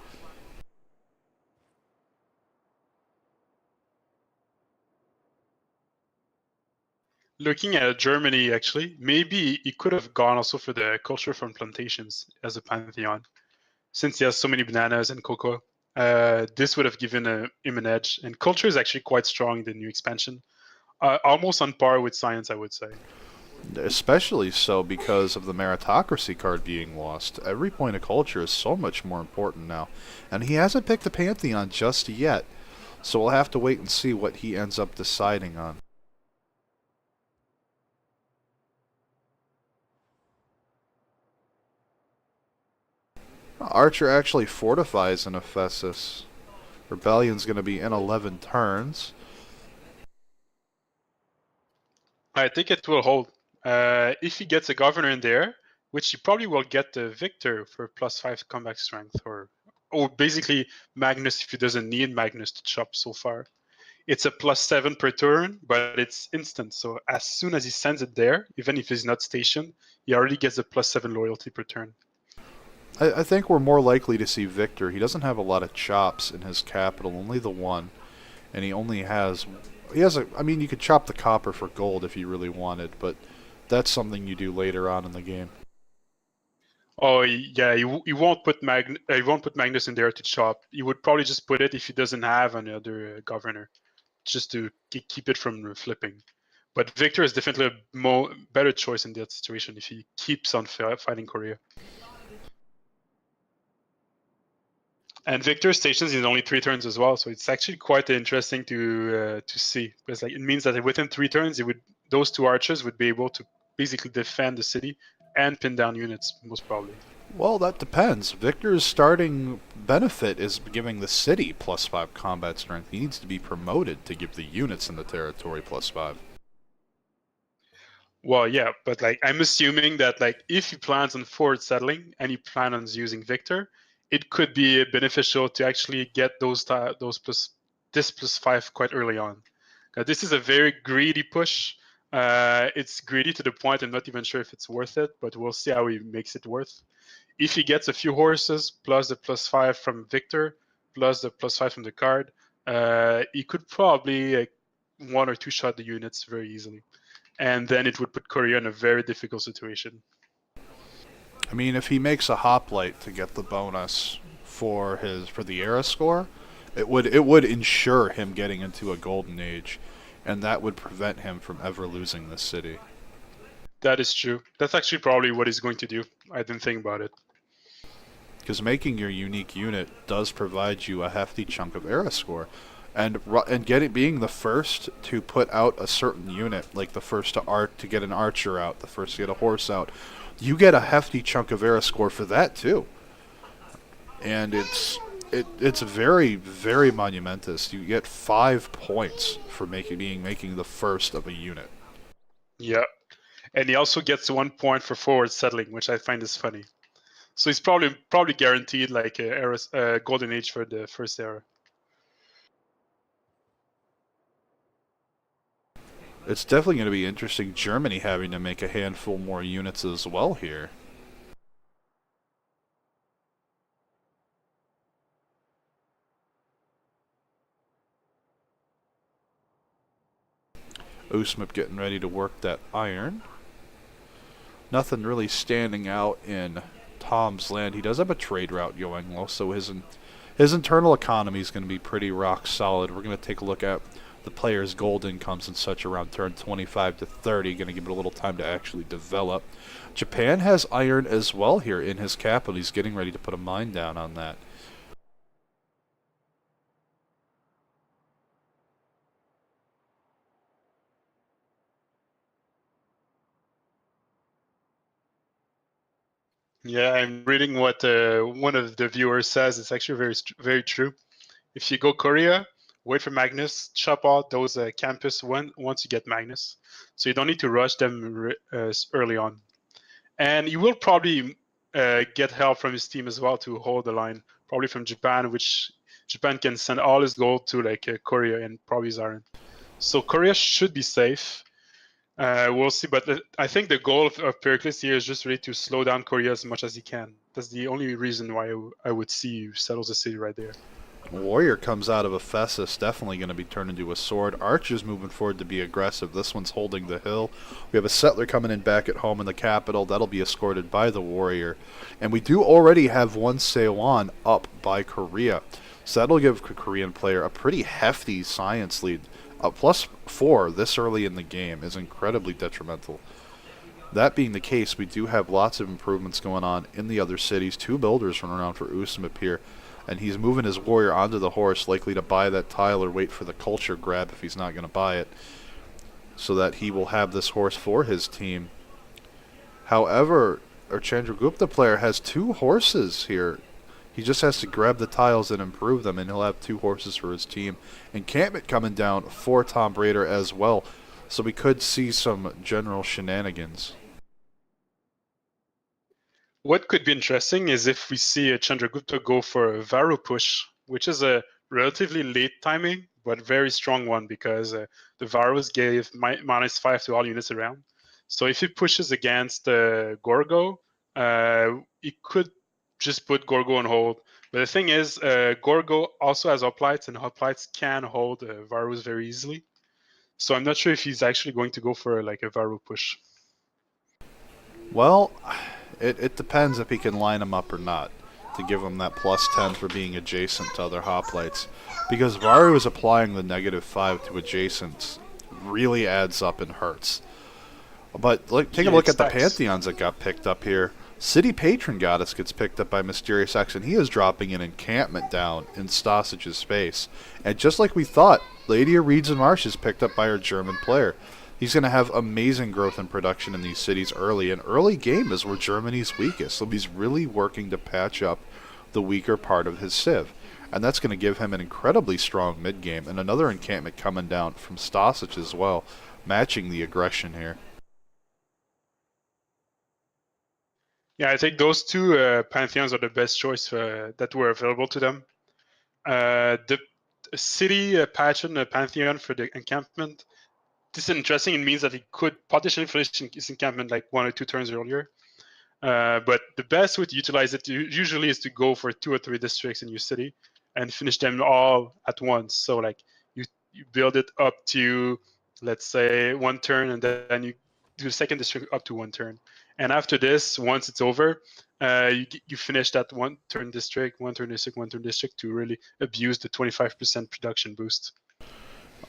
Looking at Germany, actually, maybe he could have gone also for the culture from plantations as a pantheon. Since he has so many bananas and cocoa, this would have given him an edge. And culture is actually quite strong in the new expansion. Almost on par with science, I would say. Especially so because of the meritocracy card being lost. Every point of culture is so much more important now. And he hasn't picked the Pantheon just yet. So we'll have to wait and see what he ends up deciding on. Archer actually fortifies in Ephesus. Rebellion's going to be in 11 turns. I think it will hold. If he gets a governor in there, which he probably will get the victor for +5 combat strength, or basically Magnus if he doesn't need Magnus to chop so far. It's a +7 per turn, but it's instant. So as soon as he sends it there, even if he's not stationed, he already gets a +7 loyalty per turn. I think we're more likely to see Victor. He doesn't have a lot of chops in his capital, only the one. And he only has... I mean, you could chop the copper for gold if you really wanted, but that's something you do later on in the game. Oh yeah, you won't put Magnus in there to chop. You would probably just put it if he doesn't have another governor, just to keep it from flipping. But Victor is definitely a better choice in that situation if he keeps on fighting Korea. And Victor stations in only 3 turns as well, so it's actually quite interesting to see. Because like it means that within 3 turns, those 2 archers would be able to basically defend the city and pin down units, most probably. Well, that depends. Victor's starting benefit is giving the city +5 combat strength. He needs to be promoted to give the units in the territory +5. Well, yeah, but like I'm assuming that like if he plans on forward settling and he plans on using Victor, it could be beneficial to actually get this +5 quite early on. This is a very greedy push. It's greedy to the point I'm not even sure if it's worth it, but we'll see how he makes it worth. If he gets a few horses plus the +5 from Victor plus the +5 from the card, he could probably 1 or 2 shot the units very easily. And then it would put Korea in a very difficult situation. I mean, if he makes a hoplite to get the bonus for the era score, it would ensure him getting into a golden age, and that would prevent him from ever losing this city. That is true. That's actually probably what he's going to do. I didn't think about it. Because making your unique unit does provide you a hefty chunk of era score. And being the first to put out a certain unit, like the first to get an archer out, the first to get a horse out, you get a hefty chunk of era score for that too. And it's very, very monumentous. You get 5 points for making the first of a unit. Yeah, and he also gets 1 point for forward settling, which I find is funny. So he's probably guaranteed like a golden age for the first era. It's definitely going to be interesting. Germany having to make a handful more units as well here. Usmip getting ready to work that iron. Nothing really standing out in Tom's land. He does have a trade route going though, so his internal economy is going to be pretty rock solid. We're going to take a look at the player's gold incomes and such around turn 25 to 30. Going to give it a little time to actually develop. Japan has iron as well here in his capital. He's getting ready to put a mine down on that. Yeah, I'm reading what one of the viewers says. It's actually very true. If you go Korea, wait for Magnus, chop out those campus once you get Magnus. So you don't need to rush them early on. And you will probably get help from his team as well to hold the line, probably from Japan, which Japan can send all his gold to like Korea and probably his iron. So Korea should be safe. We'll see, but I think the goal of Pericles here is just really to slow down Korea as much as he can. That's the only reason why I would see you settle the city right there. Warrior comes out of Ephesus, definitely going to be turned into a sword. Archer's moving forward to be aggressive. This one's holding the hill. We have a settler coming in back at home in the capital. That'll be escorted by the warrior. And we do already have one Seiwan up by Korea. So that'll give the Korean player a pretty hefty science lead. A +4 this early in the game is incredibly detrimental. That being the case, we do have lots of improvements going on in the other cities. 2 builders running around for Usmip here. And he's moving his warrior onto the horse, likely to buy that tile or wait for the culture grab if he's not going to buy it, so that he will have this horse for his team. However, our Chandragupta player has 2 horses here. He just has to grab the tiles and improve them, and he'll have 2 horses for his team. Encampment coming down for Tom Raider as well. So we could see some general shenanigans. What could be interesting is if we see a Chandragupta go for a Varu push, which is a relatively late timing, but very strong one because the Varus gave -5 to all units around. So if he pushes against Gorgo, he could just put Gorgo on hold. But the thing is, Gorgo also has hoplites, and hoplites can hold Varus very easily. So I'm not sure if he's actually going to go for like a Varu push. Well, it depends if he can line them up or not to give him that +10 for being adjacent to other hoplites. Because Varu is applying the -5 to adjacents really adds up and hurts. But take a look at the Pantheons that got picked up here. City Patron Goddess gets picked up by Mysterious X, and he is dropping an encampment down in Stasic's space. And just like we thought, Lady of Reeds and Marsh is picked up by our German player. He's going to have amazing growth in production in these cities early, and early game is where Germany's weakest, so he's really working to patch up the weaker part of his civ. And that's going to give him an incredibly strong mid-game, and another encampment coming down from Stasic as well, matching the aggression here. Yeah, I think those two Pantheons are the best choice that were available to them. The city patron Pantheon for the encampment, this is interesting. It means that he could potentially finish his encampment like 1 or 2 turns earlier. But the best way to utilize it usually is to go for 2 or 3 districts in your city and finish them all at once. So like you build it up to, let's say, 1 turn, and then you do the second district up to 1 turn. And after this, once it's over, you finish that 1 turn district, 1 turn district, 1 turn district to really abuse the 25% production boost.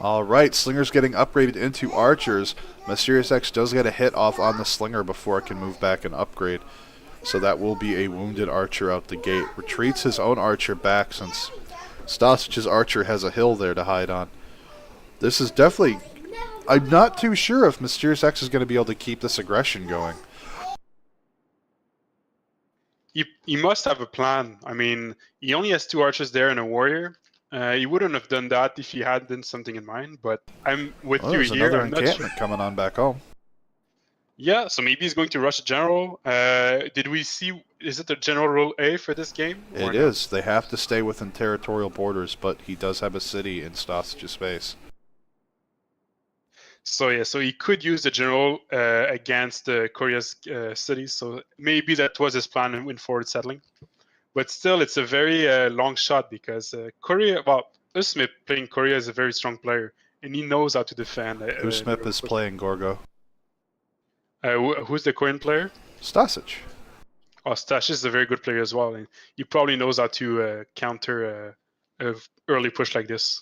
Alright, Slinger's getting upgraded into Archers. Mysterious X does get a hit off on the Slinger before it can move back and upgrade. So that will be a wounded Archer out the gate. Retreats his own Archer back since Stasic's Archer has a hill there to hide on. This is definitely... I'm not too sure if Mysterious X is going to be able to keep this aggression going. He must have a plan. I mean, he only has 2 Archers there and a Warrior. He wouldn't have done that if he hadn't something in mind, but I'm with you There's here. another encampment coming on back home. Yeah, so maybe he's going to rush a general. Did we see, is it the general rule A for this game? It is. They have to stay within territorial borders, but he does have a city in Stasic's space. So yeah, so he could use the general against Korea's cities, so maybe that was his plan in forward settling. But still, it's a very long shot because Korea, well, Usmip playing Korea is a very strong player, and he knows how to defend. Usmip is playing Gorgo. Who's the Korean player? Stasic. Oh, Stasic is a very good player as well, and he probably knows how to counter an early push like this.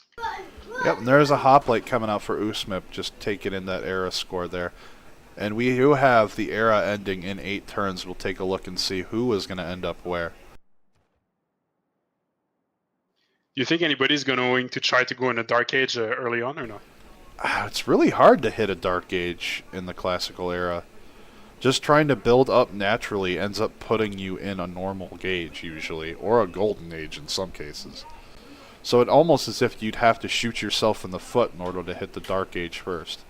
Yep, and there's a hoplite coming out for Usmip, just taking in that era score there. And we do have the era ending in 8 turns. We'll take a look and see who is going to end up where. Do you think anybody's going to try to go in a Dark Age early on or not? It's really hard to hit a Dark Age in the classical era. Just trying to build up naturally ends up putting you in a normal gauge usually, or a golden age in some cases. So it almost as if you'd have to shoot yourself in the foot in order to hit the Dark Age first.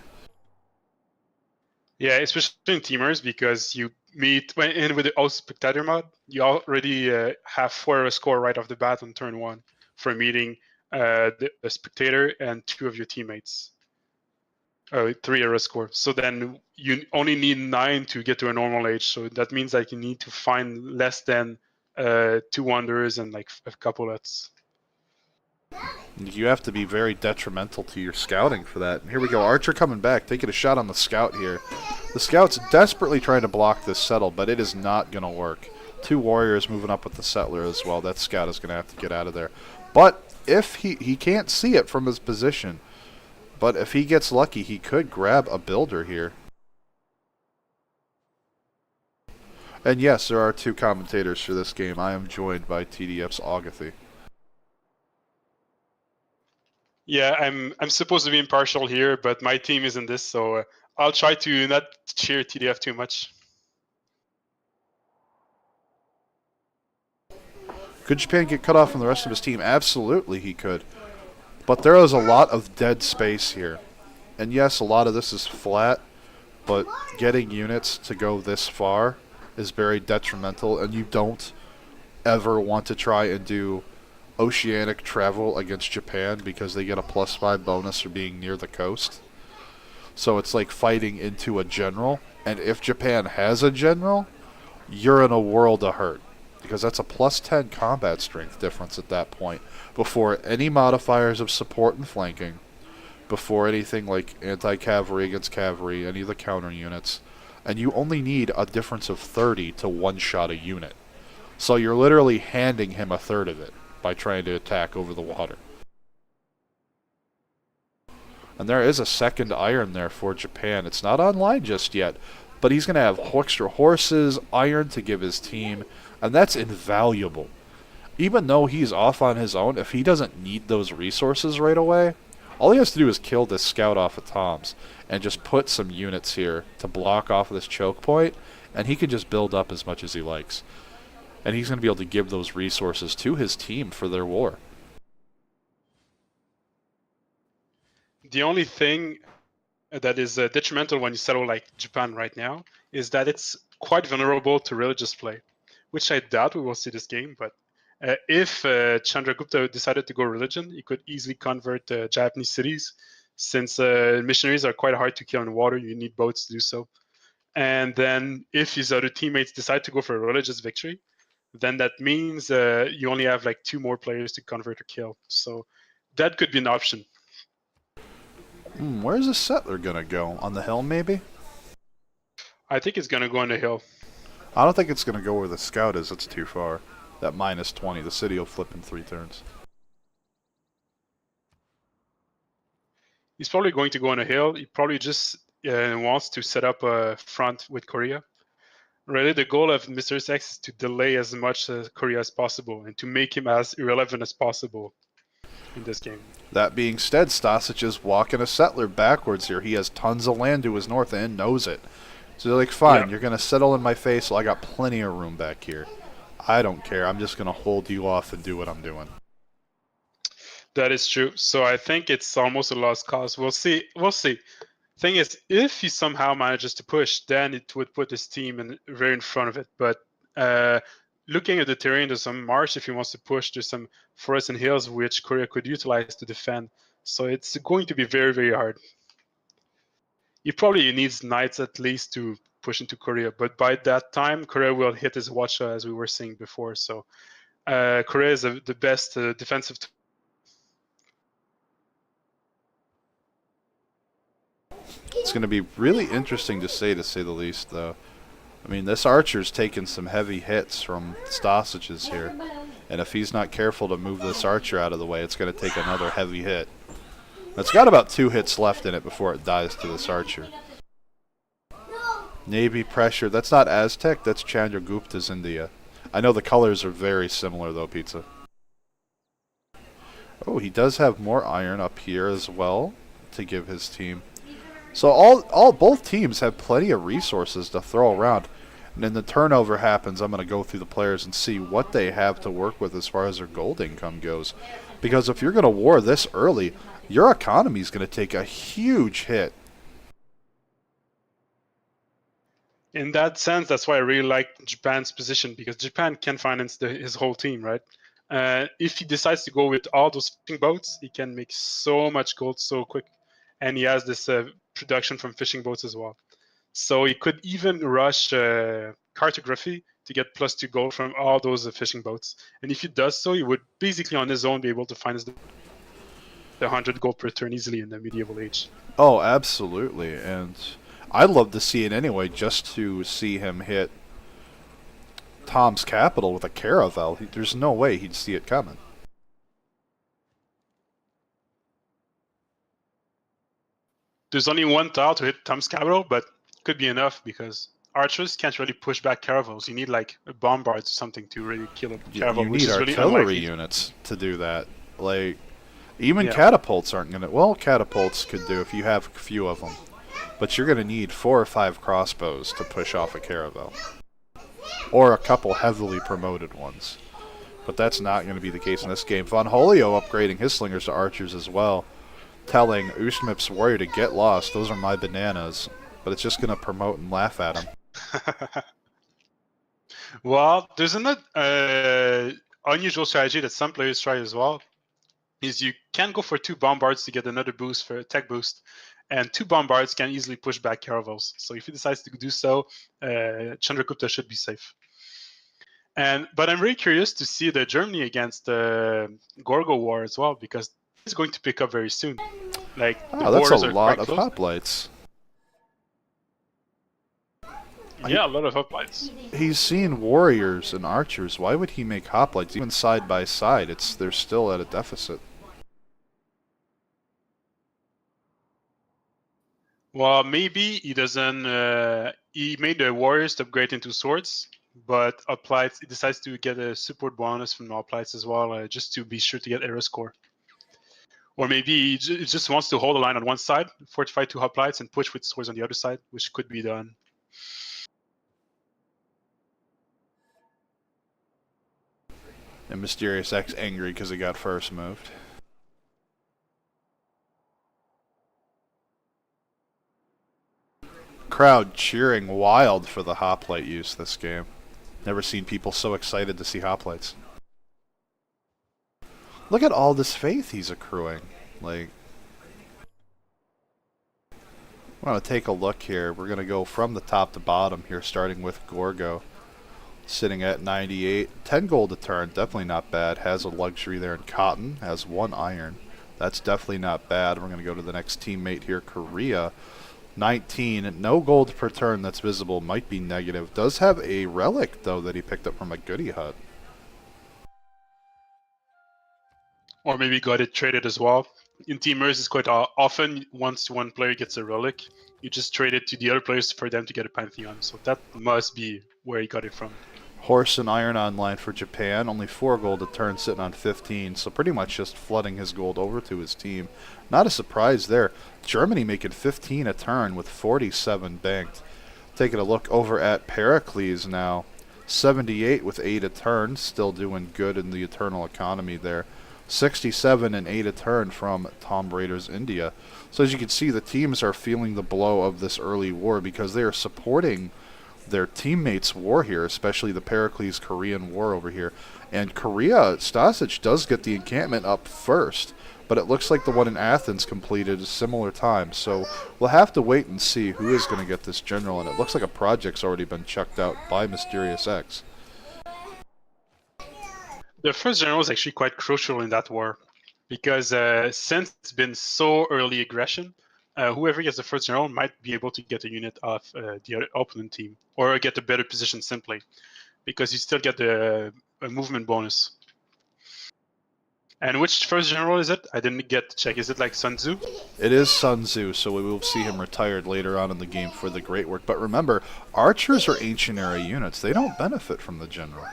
Yeah, especially in teamers, because you meet in with the All Spectator mod, you already have 4 score right off the bat on turn 1 for meeting the Spectator and 2 of your teammates. 3 error score. So then you only need 9 to get to a normal age. So that means that you need to find less than 2 wonders and like a couple lets. You have to be very detrimental to your scouting for that. Here we go, Archer coming back, taking a shot on the scout here. The scout's desperately trying to block this settle, but it is not going to work. 2 warriors moving up with the settler as well. That scout is going to have to get out of there. But if he can't see it from his position, but if he gets lucky, he could grab a builder here. And yes, there are 2 commentators for this game. I am joined by TDF's Agathy. Yeah, I'm supposed to be impartial here, but my team is in this, so I'll try to not cheer TDF too much. Could Japan get cut off from the rest of his team? Absolutely he could. But there is a lot of dead space here. And yes, a lot of this is flat, but getting units to go this far is very detrimental, and you don't ever want to try and do oceanic travel against Japan because they get a +5 bonus for being near the coast. So it's like fighting into a general, and if Japan has a general, you're in a world of hurt because that's a +10 combat strength difference at that point before any modifiers of support and flanking, before anything like anti-cavalry against cavalry, any of the counter units, and you only need a difference of 30 to one-shot a unit. So you're literally handing him a third of it by trying to attack over the water. And there is a second iron there for Japan. It's not online just yet, but he's going to have extra horses, iron to give his team, and that's invaluable. Even though he's off on his own, if he doesn't need those resources right away, all he has to do is kill this scout off of Tom's and just put some units here to block off this choke point, and he can just build up as much as he likes. And he's going to be able to give those resources to his team for their war. The only thing that is detrimental when you settle like Japan right now is that it's quite vulnerable to religious play, which I doubt we will see this game. But if Chandragupta decided to go religion, he could easily convert Japanese cities, since missionaries are quite hard to kill in water. You need boats to do so. And then if his other teammates decide to go for a religious victory, then that means you only have like 2 more players to convert or kill. So that could be an option. Where's the settler going to go? On the hill, maybe? I think it's going to go on the hill. I don't think it's going to go where the scout is. It's too far. That -20. The city will flip in 3 turns. He's probably going to go on a hill. He probably just wants to set up a front with Korea. Really, the goal of Mr. X is to delay as much Korea as possible and to make him as irrelevant as possible in this game. That being said, Stasic is walking a settler backwards here. He has tons of land to his north and knows it. So they're like, fine, you're going to settle in my face, so I got plenty of room back here. I don't care. I'm just going to hold you off and do what I'm doing. That is true. So I think it's almost a lost cause. We'll see. We'll see. Thing is, if he somehow manages to push, then it would put his team very in front of it. But looking at the terrain, there's some marsh if he wants to push. There's some forests and hills which Korea could utilize to defend. So it's going to be very, very hard. He probably needs knights at least to push into Korea. But by that time, Korea will hit his Wacha, as we were saying before. So Korea is the best defensive. It's going to be really interesting to say the least, though. I mean, this archer's taken some heavy hits from Stasic's here. And if he's not careful to move this archer out of the way, it's going to take another heavy hit. It's got about 2 hits left in it before it dies to this archer. Navy pressure. That's not Aztec, that's Chandragupta's India. I know the colors are very similar, though, Pizza. Oh, he does have more iron up here as well to give his team. So both teams have plenty of resources to throw around. And then the turnover happens, I'm going to go through the players and see what they have to work with as far as their gold income goes. Because if you're going to war this early, your economy is going to take a huge hit. In that sense, that's why I really like Japan's position, because Japan can finance his whole team, right? If he decides to go with all those fishing boats, he can make so much gold so quick. And he has this production from fishing boats as well. So he could even rush cartography to get +2 gold from all those fishing boats. And if he does so, he would basically on his own be able to finance the 100 gold per turn easily in the medieval age. Oh, absolutely. And I'd love to see it anyway, just to see him hit Tom's capital with a caravel. There's no way he'd see it coming. There's only 1 tile to hit Tom's capital, but could be enough because archers can't really push back caravels. You need like a bombard or something to really kill a caravel. You need artillery units to do that. Like, even catapults aren't going to... Well, catapults could do if you have a few of them. But you're going to need 4 or 5 crossbows to push off a caravel. Or a couple heavily promoted ones. But that's not going to be the case in this game. Von Holio upgrading his slingers to archers as well. telling Usmip's warrior to get lost. Those are my bananas. But it's just going to promote and laugh at him. Well, there's another unusual strategy that some players try as well. Is you can go for 2 bombards to get another boost for a tech boost, and 2 bombards can easily push back caravels. So if he decides to do so, Chandragupta should be safe. But I'm really curious to see the Germany against the Gorgo war as well, because it's going to pick up very soon. Like the That's a wars are lot quite of close. hoplites. Yeah, a lot of hoplites. He's seen warriors and archers. Why would he make hoplites? Even side by side, they're still at a deficit. Well, maybe he doesn't. He made the warriors to upgrade into swords, but applied. He decides to get a support bonus from the applies as well, just to be sure to get arrow score. Or maybe he just wants to hold the line on one side, fortify 2 hoplites, and push with swords on the other side, which could be done. And Mysterious X angry because he got first moved. Crowd cheering wild for the hoplite use this game. Never seen people so excited to see hoplites. Look at all this faith he's accruing. Like, I want to take a look here. We're going to go from the top to bottom here, starting with Gorgo. Sitting at 98. 10 gold a turn, definitely not bad. Has a luxury there in cotton. Has 1 iron. That's definitely not bad. We're going to go to the next teammate here, Korea. 19. No gold per turn that's visible. Might be negative. Does have a relic, though, that he picked up from a goodie hut. Or maybe got it traded as well. In teamers, it's quite often, once one player gets a relic, you just trade it to the other players for them to get a Pantheon. So that must be where he got it from. Horse and iron online for Japan. Only 4 gold a turn, sitting on 15. So pretty much just flooding his gold over to his team. Not a surprise there. Germany making 15 a turn with 47 banked. Taking a look over at Pericles now. 78 with 8 a turn. Still doing good in the eternal economy there. 67 and 8 a turn from Tom Raiders India. So as you can see, the teams are feeling the blow of this early war because they are supporting their teammates' war here, especially the Pericles Korean war over here. And Korea, Stasic does get the encampment up first, but it looks like the one in Athens completed a similar time. So we'll have to wait and see who is going to get this general, and it looks like a project's already been checked out by Mysterious X. The first general is actually quite crucial in that war, because since it's been so early aggression, whoever gets the first general might be able to get a unit off the opponent team, or get a better position simply, because you still get a movement bonus. And which first general is it? I didn't get to check. Is it like Sun Tzu? It is Sun Tzu, so we will see him retired later on in the game for the great work. But remember, archers are ancient era units. They don't benefit from the general.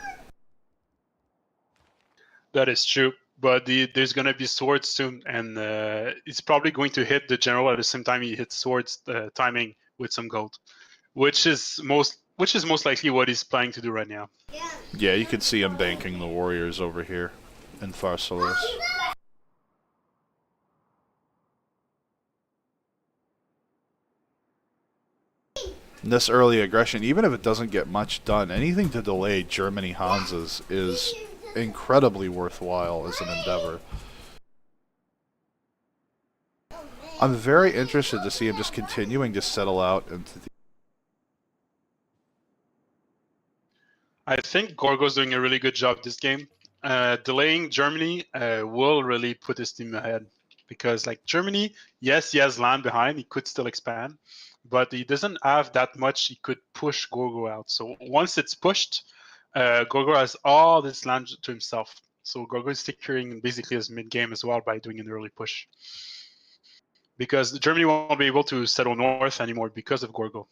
That is true. But there's going to be swords soon, and it's probably going to hit the general at the same time he hits swords timing with some gold, which is most likely what he's planning to do right now. Yeah, you can see him banking the warriors over here in Pharsalis. This early aggression, even if it doesn't get much done, anything to delay Germany Hansas is incredibly worthwhile as an endeavor. I'm very interested to see him just continuing to settle out into the... I think Gorgo's doing a really good job this game. Delaying Germany will really put his team ahead, because like Germany, yes, he has land behind, he could still expand, but he doesn't have that much he could push Gorgo out. So once it's pushed, Gorgo has all this land to himself. So Gorgo is securing basically his mid-game as well by doing an early push, because Germany won't be able to settle north anymore because of Gorgo.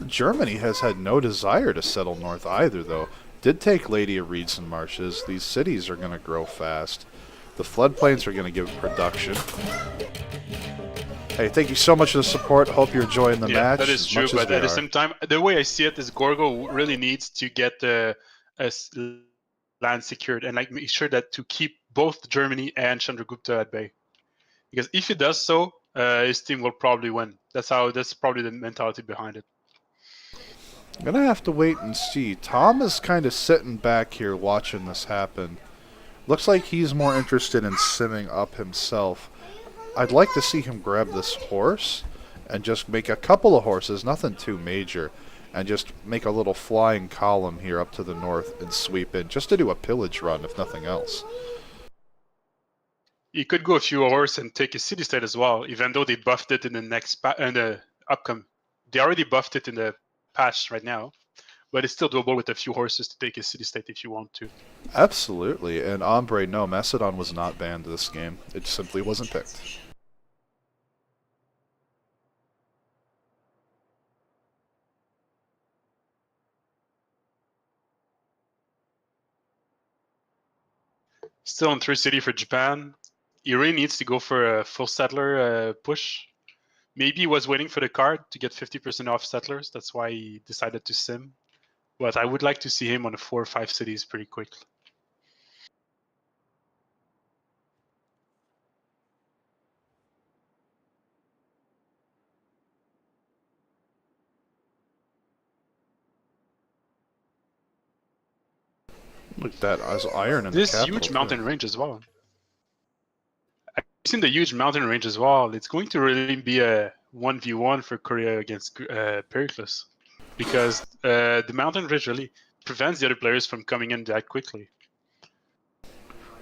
Germany has had no desire to settle north either, though. Did take Lady of Reeds and Marshes. These cities are going to grow fast. The floodplains are going to give production. Hey, thank you so much for the support. Hope you're enjoying the match. That is true, but at the same time, the way I see it is Gorgo really needs to get the land secured and like make sure that to keep both Germany and Chandragupta at bay. Because if he does so, his team will probably win. That's probably the mentality behind it. I'm gonna have to wait and see. Tom is kind of sitting back here watching this happen. Looks like he's more interested in simming up himself. I'd like to see him grab this horse and just make a couple of horses, nothing too major, and just make a little flying column here up to the north and sweep in, just to do a pillage run, if nothing else. You could go a few hours and take a city state as well, even though they buffed it in the upcoming. They already buffed it in the patch right now, but it's still doable with a few horses to take a city state if you want to. Absolutely, and Ombre, no, Macedon was not banned this game. It simply wasn't picked. Still in 3 city for Japan. He really needs to go for a full settler push. Maybe he was waiting for the card to get 50% off settlers. That's why he decided to sim. But I would like to see him on 4 or 5 cities pretty quickly. Look at that, as iron in the This capital. huge mountain range as well. I've seen the huge mountain range as well. It's going to really be a 1v1 for Korea against Pericles. Because the mountain range really prevents the other players from coming in that quickly.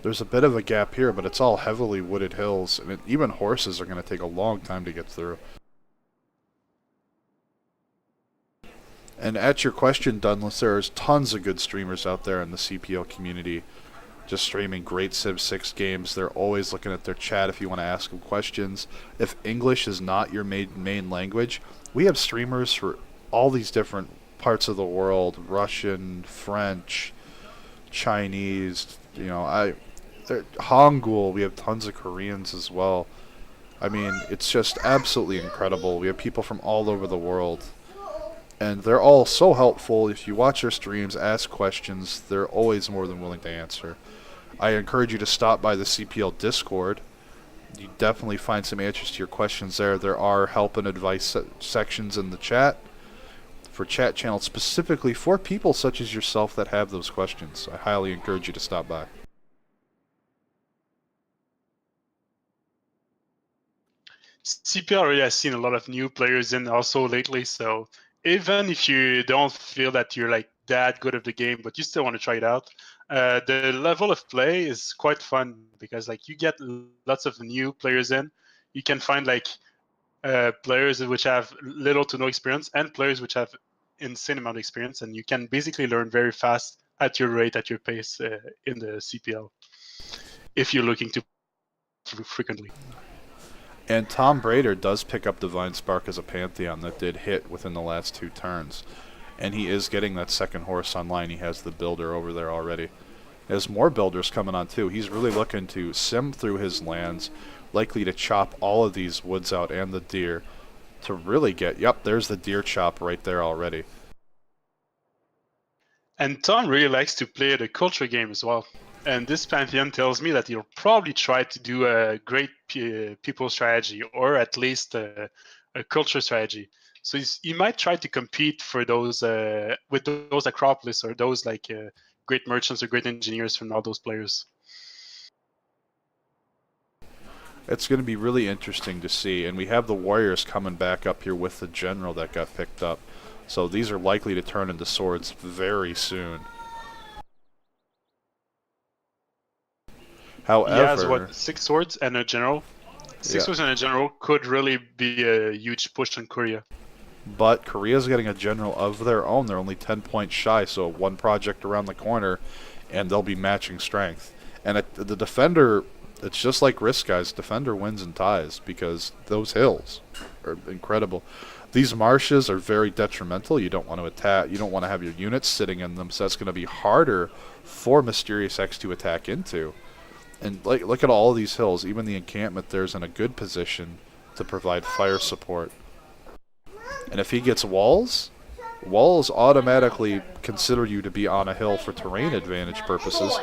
There's a bit of a gap here, but it's all heavily wooded hills, and even horses are going to take a long time to get through. And at your question, Dunless, there's tons of good streamers out there in the CPL community just streaming great Civ 6 games. They're always looking at their chat if you want to ask them questions. If English is not your main language, we have streamers for all these different parts of the world, Russian, French, Chinese, Hangul, we have tons of Koreans as well. I mean, it's just absolutely incredible. We have people from all over the world. And they're all so helpful. If you watch their streams, ask questions, they're always more than willing to answer. I encourage you to stop by the CPL Discord. You definitely find some answers to your questions there. There are help and advice sections in the chat for chat channels specifically for people such as yourself that have those questions. I highly encourage you to stop by. CPL really has seen a lot of new players in also lately, so even if you don't feel that you're like that good at the game, but you still want to try it out, the level of play is quite fun because like you get lots of new players in. You can find like players which have little to no experience and players which have insane amount of experience, and you can basically learn very fast at your rate, at your pace in the CPL if you're looking to frequently. And Tom Brader does pick up Divine Spark as a Pantheon that did hit within the last 2 turns. And he is getting that second horse online. He has the builder over there already. There's more builders coming on too. He's really looking to sim through his lands, likely to chop all of these woods out and the deer to really get... Yep, there's the deer chop right there already. And Tom really likes to play the culture game as well. And this Pantheon tells me that he'll probably try to do a great people strategy, or at least a culture strategy. So he might try to compete for those with those Acropolis or those like great merchants or great engineers from all those players. It's going to be really interesting to see. And we have the Warriors coming back up here with the General that got picked up. So these are likely to turn into swords very soon. However, he has, what, 6 swords and a general? 6 swords and a general could really be a huge push in Korea. But Korea's getting a general of their own. They're only 10 points shy, so one project around the corner, and they'll be matching strength. And the defender, it's just like Risk, guys. Defender wins and ties because those hills are incredible. These marshes are very detrimental. You don't want to attack. You don't want to have your units sitting in them, so that's going to be harder for Mysterious X to attack into. And look at all of these hills. Even the encampment there's in a good position to provide fire support. And if he gets walls automatically consider you to be on a hill for terrain advantage purposes.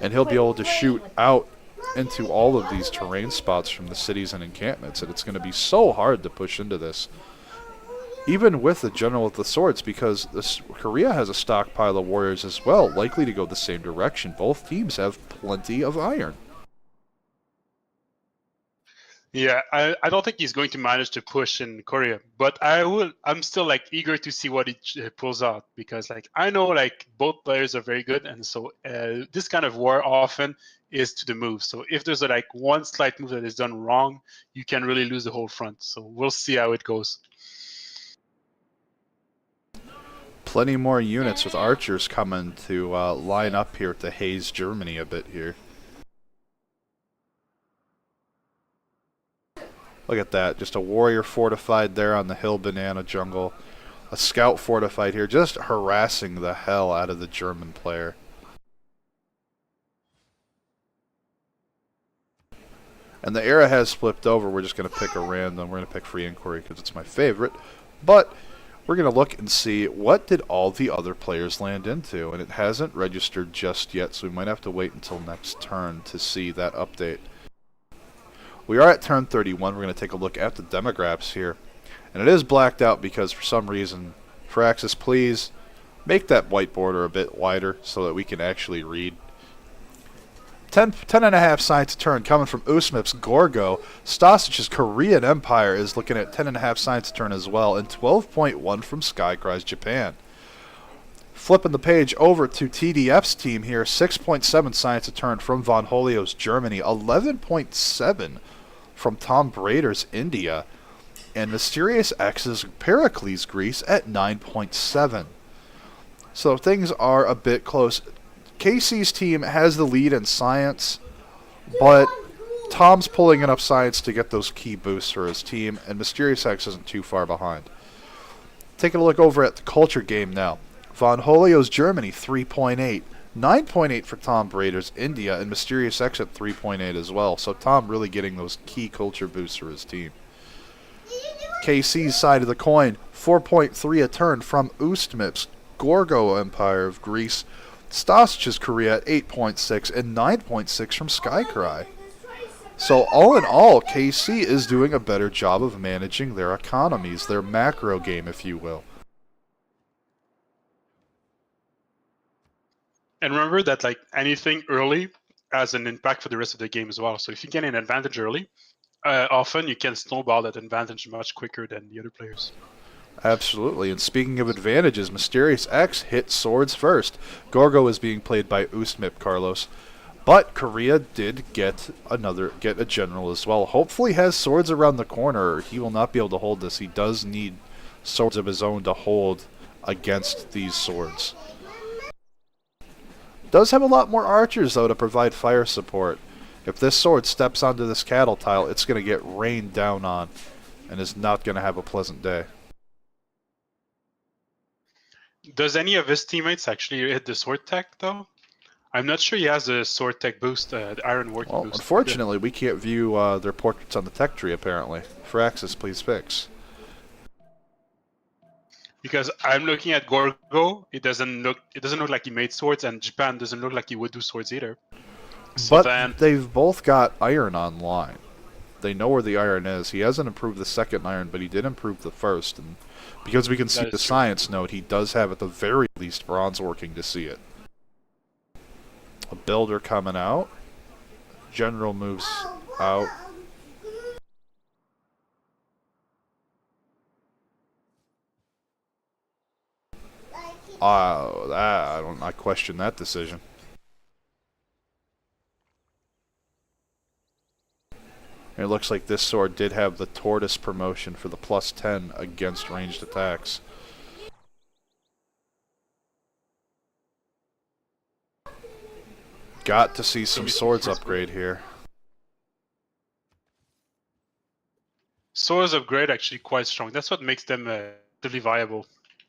And he'll be able to shoot out into all of these terrain spots from the cities and encampments, and it's going to be so hard to push into this. Even with the general with the swords, because Korea has a stockpile of warriors as well, likely to go the same direction. Both teams have plenty of iron. Yeah, I don't think he's going to manage to push in Korea, but I'm still like eager to see what he pulls out, because like I know like both players are very good, and so this kind of war often is to the move. So if there's like one slight move that is done wrong, you can really lose the whole front. So we'll see how it goes. Plenty more units with archers coming to line up here to haze Germany a bit here. Look at that, just a warrior fortified there on the hill banana jungle. A scout fortified here, just harassing the hell out of the German player. And the era has flipped over. We're just going to pick a random. We're going to pick Free Inquiry because it's my favorite. But we're going to look and see what did all the other players land into. And it hasn't registered just yet, so we might have to wait until next turn to see that update. We are at turn 31. We're going to take a look at the demographics here. And it is blacked out because for some reason, Firaxis, please make that white border a bit wider so that we can actually read. 10.5 science a turn coming from Usmip's Gorgo. Stasic's Korean Empire is looking at 10.5 science a turn as well, and 12.1 from Skycry's Japan. Flipping the page over to TDF's team here, 6.7 science a turn from Von Holio's Germany, 11.7 from Tom Brader's India, and Mysterious X's Pericles Greece at 9.7. So things are a bit close. KC's team has the lead in science, but Tom's pulling enough science to get those key boosts for his team, and Mysterious X isn't too far behind. Taking a look over at the culture game now. Von Holio's Germany, 3.8. 9.8 for Tom Brader's India, and Mysterious X at 3.8 as well. So Tom really getting those key culture boosts for his team. KC's side of the coin, 4.3 a turn from Ustmip's Gorgo Empire of Greece. Stasic's Korea at 8.6 and 9.6 from Skycry. So all in all, KC is doing a better job of managing their economies, their macro game, if you will. And remember that like anything early has an impact for the rest of the game as well. So if you get an advantage early, often you can snowball that advantage much quicker than the other players. Absolutely. And speaking of advantages, Mysterious X hit swords first. Gorgo is being played by Ustmip, Carlos. But Korea did get a general as well. Hopefully has swords around the corner. He will not be able to hold this. He does need swords of his own to hold against these swords. Does have a lot more archers, though, to provide fire support. If this sword steps onto this cattle tile, it's going to get rained down on and is not going to have a pleasant day. Does any of his teammates actually hit the sword tech, though? I'm not sure he has a sword tech boost, the iron working boost. Unfortunately, we can't view their portraits on the tech tree, apparently. Firaxis, please fix. Because I'm looking at Gorgo, it doesn't look like he made swords, and Japan doesn't look like he would do swords either. So but they've both got iron online. They know where the iron is. He hasn't improved the second iron, but he did improve the first. And because we can see the science note, he does have at the very least bronze working to see it. A builder coming out. General moves out. I question that decision. And it looks like this sword did have the tortoise promotion for the +10 against ranged attacks. Got to see some swords upgrade here. Swords upgrade actually quite strong. That's what makes them really viable.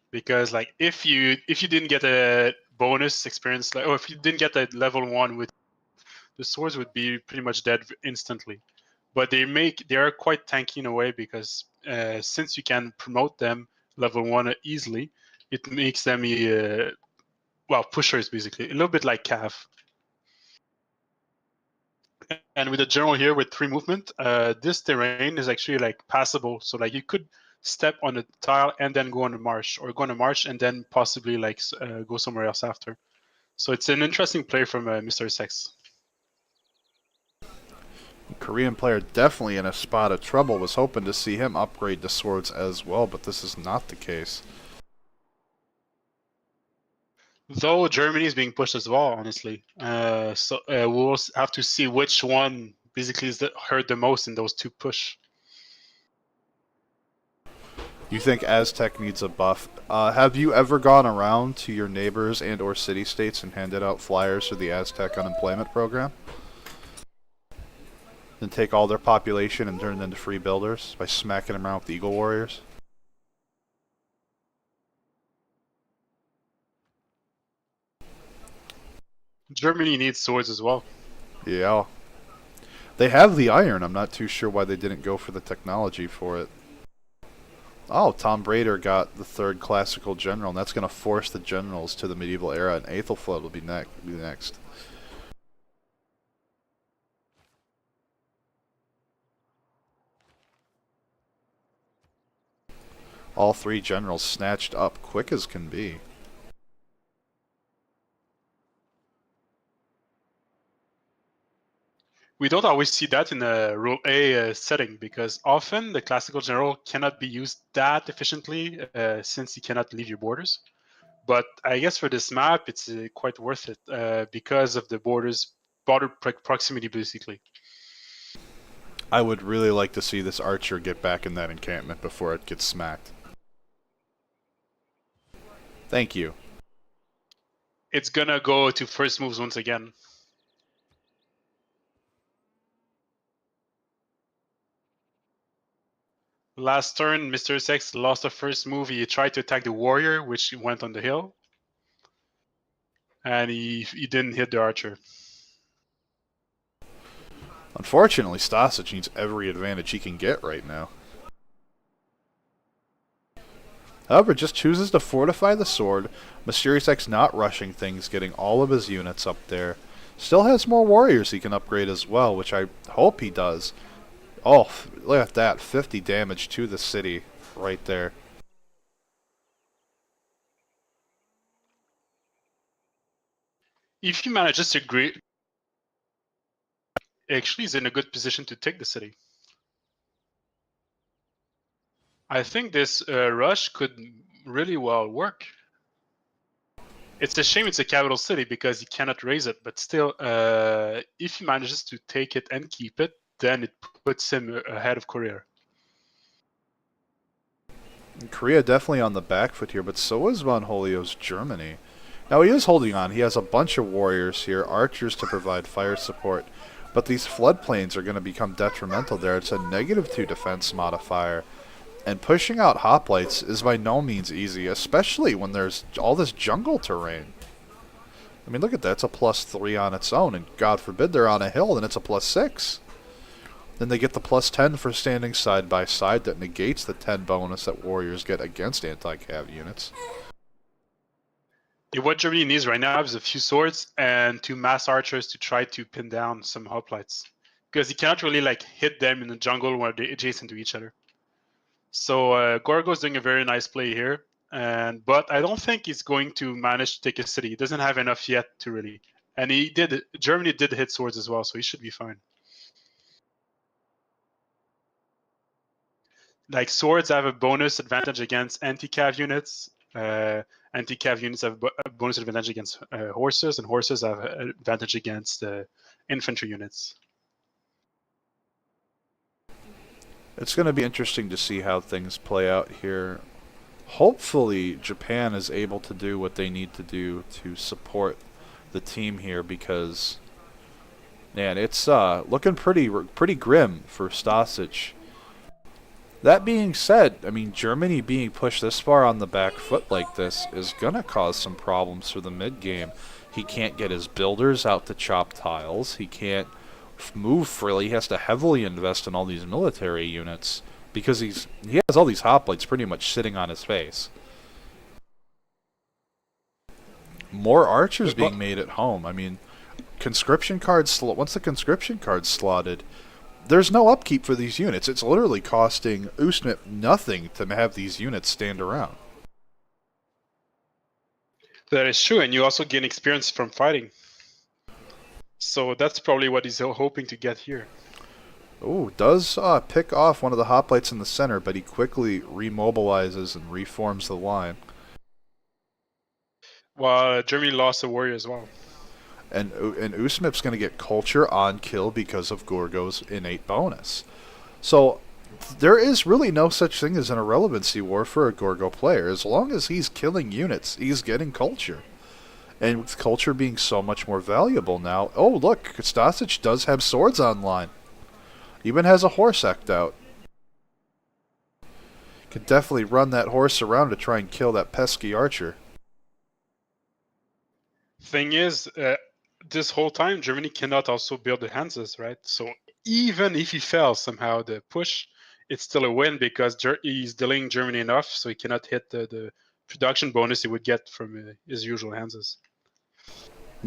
Because like if you didn't get a bonus experience, like, or if you didn't get a level 1 with the swords, would be pretty much dead instantly. But they are quite tanky in a way, because since you can promote them level 1 easily, it makes them pushers basically, a little bit like Cav. And with the general here with 3 movement, this terrain is actually like passable. So like you could step on the tile and then go on a march, or go on a march and then possibly like go somewhere else after. So it's an interesting play from Mr. Sex. Korean player definitely in a spot of trouble. Was hoping to see him upgrade the swords as well, but this is not the case. Though Germany is being pushed as well, honestly. So we'll have to see which one basically is hurt the most in those 2 push. You think Aztec needs a buff? Have you ever gone around to your neighbors and or city-states and handed out flyers for the Aztec unemployment program? Then take all their population and turn them into free builders by smacking them around with the Eagle Warriors? Germany needs swords as well. Yeah. They have the iron. I'm not too sure why they didn't go for the technology for it. Oh, Tom Brader got the 3rd classical general, and that's going to force the generals to the medieval era, and Aethelflaed will be next. All 3 generals snatched up quick as can be. We don't always see that in a rule A setting, because often the classical general cannot be used that efficiently since he cannot leave your borders. But I guess for this map, it's quite worth it because of the border proximity, basically. I would really like to see this archer get back in that encampment before it gets smacked. Thank you. It's gonna go to first moves once again. Last turn, Mr. Sex lost the first move. He tried to attack the warrior, which went on the hill. And he didn't hit the archer. Unfortunately, Stasic needs every advantage he can get right now. However, just chooses to fortify the sword. Mysterious X not rushing things, getting all of his units up there. Still has more warriors he can upgrade as well, which I hope he does. Oh, look at that. 50 damage to the city right there. If he manages to agree, actually he's in a good position to take the city. I think this rush could really well work. It's a shame it's a capital city because he cannot raise it, but still, if he manages to take it and keep it, then it puts him ahead of Korea. Korea definitely on the back foot here, but so is Von Holio's Germany. Now he is holding on. He has a bunch of warriors here, archers to provide fire support. But these floodplains are going to become detrimental there. It's a -2 defense modifier. And pushing out hoplites is by no means easy, especially when there's all this jungle terrain. I mean, look at that. It's a +3 on its own, and God forbid they're on a hill, then it's a +6. Then they get the +10 for standing side by side that negates the 10 bonus that warriors get against anti-cav units. What Germany needs right now is a few swords and 2 mass archers to try to pin down some hoplites. Because you cannot really like hit them in the jungle where they're adjacent to each other. So Gorgo's doing a very nice play here. But I don't think he's going to manage to take a city. He doesn't have enough yet to really. And Germany did hit swords as well, so he should be fine. Like swords have a bonus advantage against anti-cav units. Anti-cav units have a bonus advantage against horses, and horses have an advantage against infantry units. It's going to be interesting to see how things play out here. Hopefully, Japan is able to do what they need to do to support the team here, because, man, it's looking pretty grim for Stasic. That being said, I mean, Germany being pushed this far on the back foot like this is going to cause some problems for the mid-game. He can't get his builders out to chop tiles. He can't move freely. He has to heavily invest in all these military units because he has all these hoplites pretty much sitting on his face. More archers being made at home. I mean, conscription cards, once the conscription card's slotted, there's no upkeep for these units. It's literally costing Usmip nothing to have these units stand around. That is true, and you also gain experience from fighting. So that's probably what he's hoping to get here. Oh, does pick off one of the hoplites in the center, but he quickly remobilizes and reforms the line. Well, Germany lost a warrior as well. And Usmip's going to get culture on kill because of Gorgo's innate bonus. So there is really no such thing as an irrelevancy war for a Gorgo player. As long as he's killing units, he's getting culture. And with culture being so much more valuable now... Oh, look, Stasic does have swords online. Even has a horse act out. Could definitely run that horse around to try and kill that pesky archer. Thing is, this whole time, Germany cannot also build the Hanses, right? So even if he fails somehow the push, it's still a win because he's delaying Germany enough, so he cannot hit the production bonus he would get from his usual Hanses.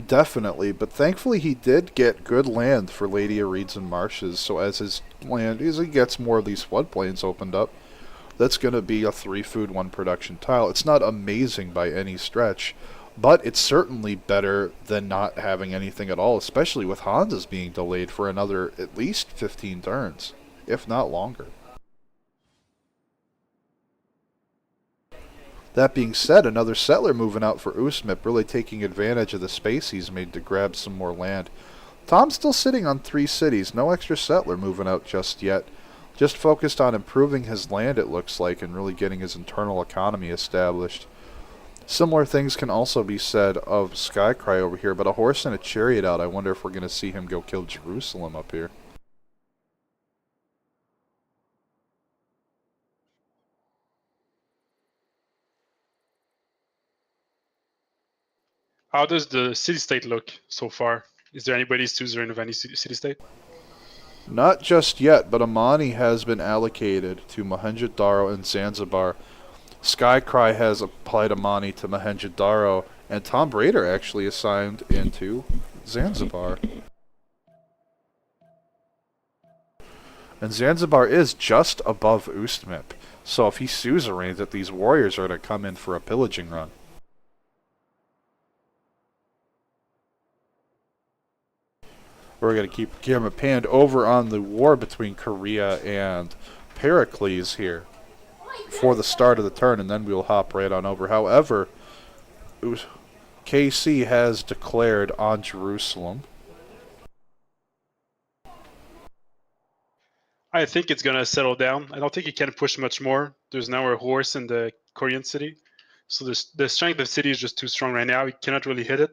Definitely, but thankfully he did get good land for Lady of Reeds and Marshes, so as his land, as he gets more of these floodplains opened up, that's going to be a 3 food, 1 production tile. It's not amazing by any stretch, but it's certainly better than not having anything at all, especially with Hanses being delayed for another at least 15 turns, if not longer. That being said, another settler moving out for Usmip, really taking advantage of the space he's made to grab some more land. Tom's still sitting on 3 cities, no extra settler moving out just yet. Just focused on improving his land, it looks like, and really getting his internal economy established. Similar things can also be said of Skycry over here, but a horse and a chariot out, I wonder if we're going to see him go kill Jerusalem up here. How does the city-state look so far? Is there anybody's suzerain of any city-state? Not just yet, but Amani has been allocated to Mohenjo-Daro and Zanzibar. Skycry has applied Amani to Mohenjo-Daro, and Tom Brader actually assigned into Zanzibar. And Zanzibar is just above Ustmip, so if he suzerains it, these warriors are going to come in for a pillaging run. We're going to keep camera panned over on the war between Korea and Pericles here for the start of the turn, and then we'll hop right on over. However, KC has declared on Jerusalem. I think it's going to settle down. I don't think he can push much more. There's now a horse in the Korean city. So the strength of the city is just too strong right now. He cannot really hit it.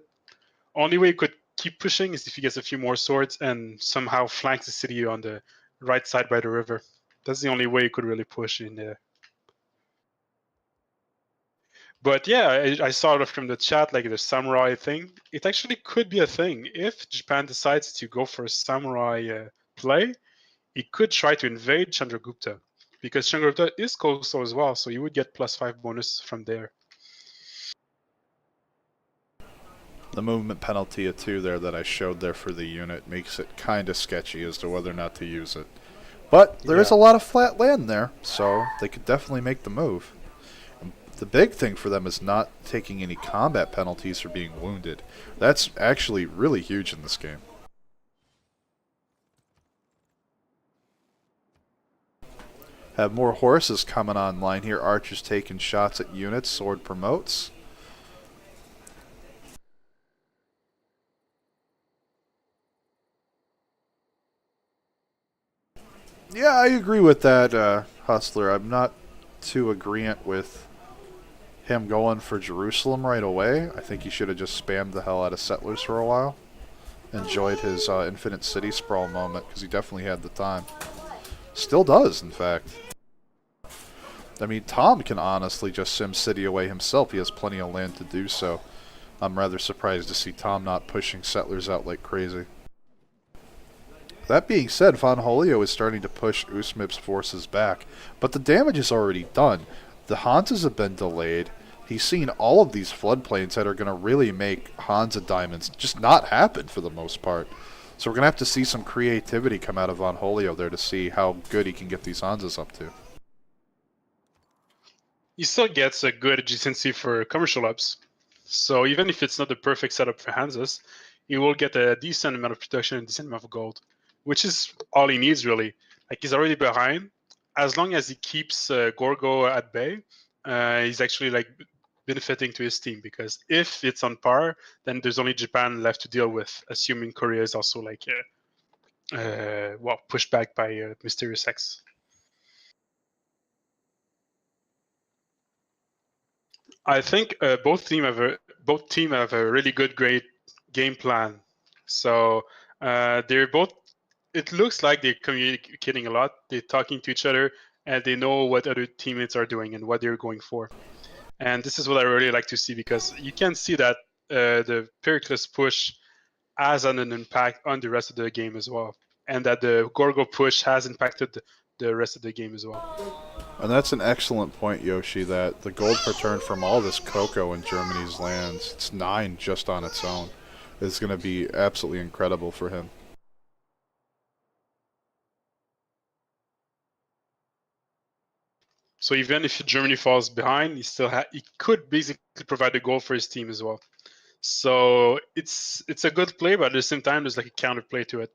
Only way he could keep pushing is if he gets a few more swords and somehow flanks the city on the right side by the river. That's the only way he could really push in there. But yeah, I saw it from the chat, like the samurai thing. It actually could be a thing. If Japan decides to go for a samurai play, he could try to invade Chandragupta, because Chandragupta is coastal as well, so you would get +5 bonus from there. The movement penalty of 2 there that I showed there for the unit makes it kind of sketchy as to whether or not to use it. But there is a lot of flat land there, so they could definitely make the move. The big thing for them is not taking any combat penalties for being wounded. That's actually really huge in this game. Have more horses coming online here. Archers taking shots at units. Sword promotes. Yeah, I agree with that, Hustler. I'm not too agreeant with him going for Jerusalem right away. I think he should have just spammed the hell out of settlers for a while. Enjoyed his infinite city sprawl moment, because he definitely had the time. Still does, in fact. I mean, Tom can honestly just sim city away himself. He has plenty of land to do so. I'm rather surprised to see Tom not pushing settlers out like crazy. That being said, Von Holio is starting to push Usmip's forces back, but the damage is already done. The Hanses have been delayed. he's seen all of these floodplains that are going to really make Hansa Diamonds just not happen for the most part. So we're going to have to see some creativity come out of Von Holio there to see how good he can get these Hansas up to. He still gets a good adjacency for commercial ops. So even if it's not the perfect setup for Hansas, he will get a decent amount of production and a decent amount of gold, which is all he needs really. Like he's already behind. As long as he keeps Gorgo at bay, he's actually like benefiting to his team, because if it's on par, then there's only Japan left to deal with, assuming Korea is also like pushed back by Mysterious X. I think both team have a really great game plan. So they're both. It looks like they're communicating a lot. They're talking to each other, and they know what other teammates are doing and what they're going for. And this is what I really like to see, because you can see that the Pericles push has an impact on the rest of the game as well, and that the Gorgo push has impacted the rest of the game as well. And that's an excellent point, Yoshi, that the gold per turn from all this cocoa in Germany's lands, it's 9 just on its own, is going to be absolutely incredible for him. So even if Germany falls behind, he could basically provide a goal for his team as well. So it's a good play, but at the same time, there's like a counter play to it.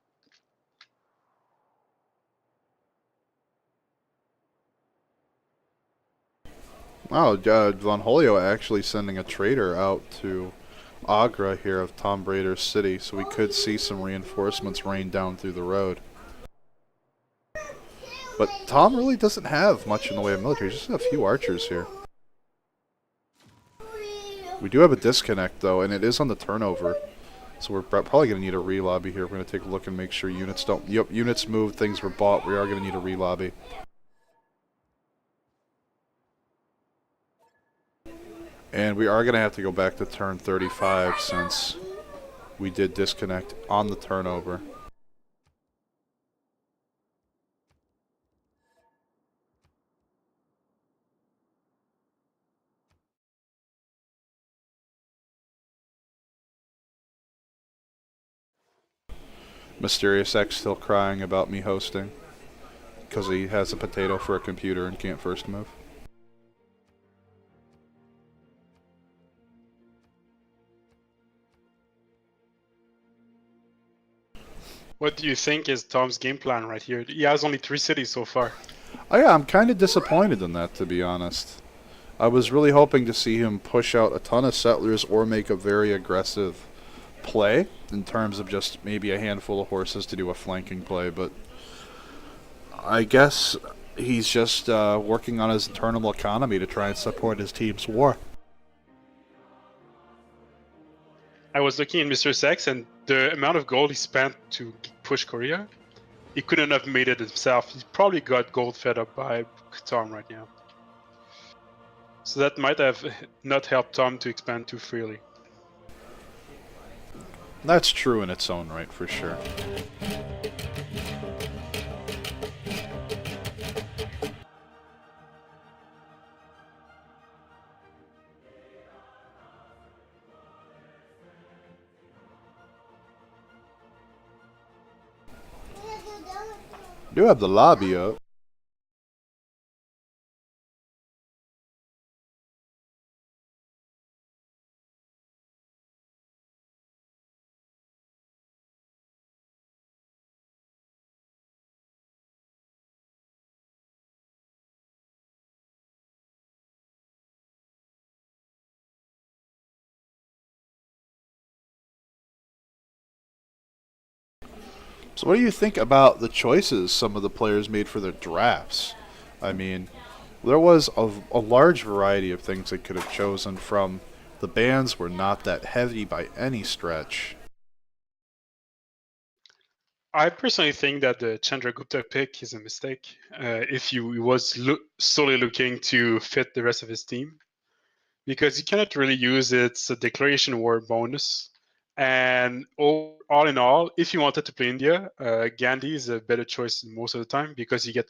Oh, Von Holio actually sending a trader out to Agra here of Tom Brader's city, so we could see some reinforcements rain down through the road. But Tom really doesn't have much in the way of military, just a few archers here. We do have a disconnect though, and it is on the turnover. So we're probably going to need a re-lobby here. We're going to take a look and make sure units don't... Yep, units moved, things were bought. We are going to need a re-lobby. And we are going to have to go back to turn 35 since we did disconnect on the turnover. Mysterious X still crying about me hosting because he has a potato for a computer and can't first move. What do you think is Tom's game plan right here? He has only 3 cities so far. Oh yeah, I'm kind of disappointed in that, to be honest. I was really hoping to see him push out a ton of settlers or make a very aggressive play in terms of just maybe a handful of horses to do a flanking play, but I guess he's just working on his internal economy to try and support his team's war. I was looking at Mr. Sex, and the amount of gold he spent to push Korea, he couldn't have made it himself. He probably got gold fed up by Tom right now. So that might have not helped Tom to expand too freely. That's true in its own right, for sure. Do have the lobby up. So what do you think about the choices some of the players made for their drafts? I mean, there was a large variety of things they could have chosen from. The bans were not that heavy by any stretch. I personally think that the Chandragupta pick is a mistake. If he was solely looking to fit the rest of his team, because you cannot really use its declaration war bonus. And all in all, if you wanted to play India, Gandhi is a better choice most of the time, because you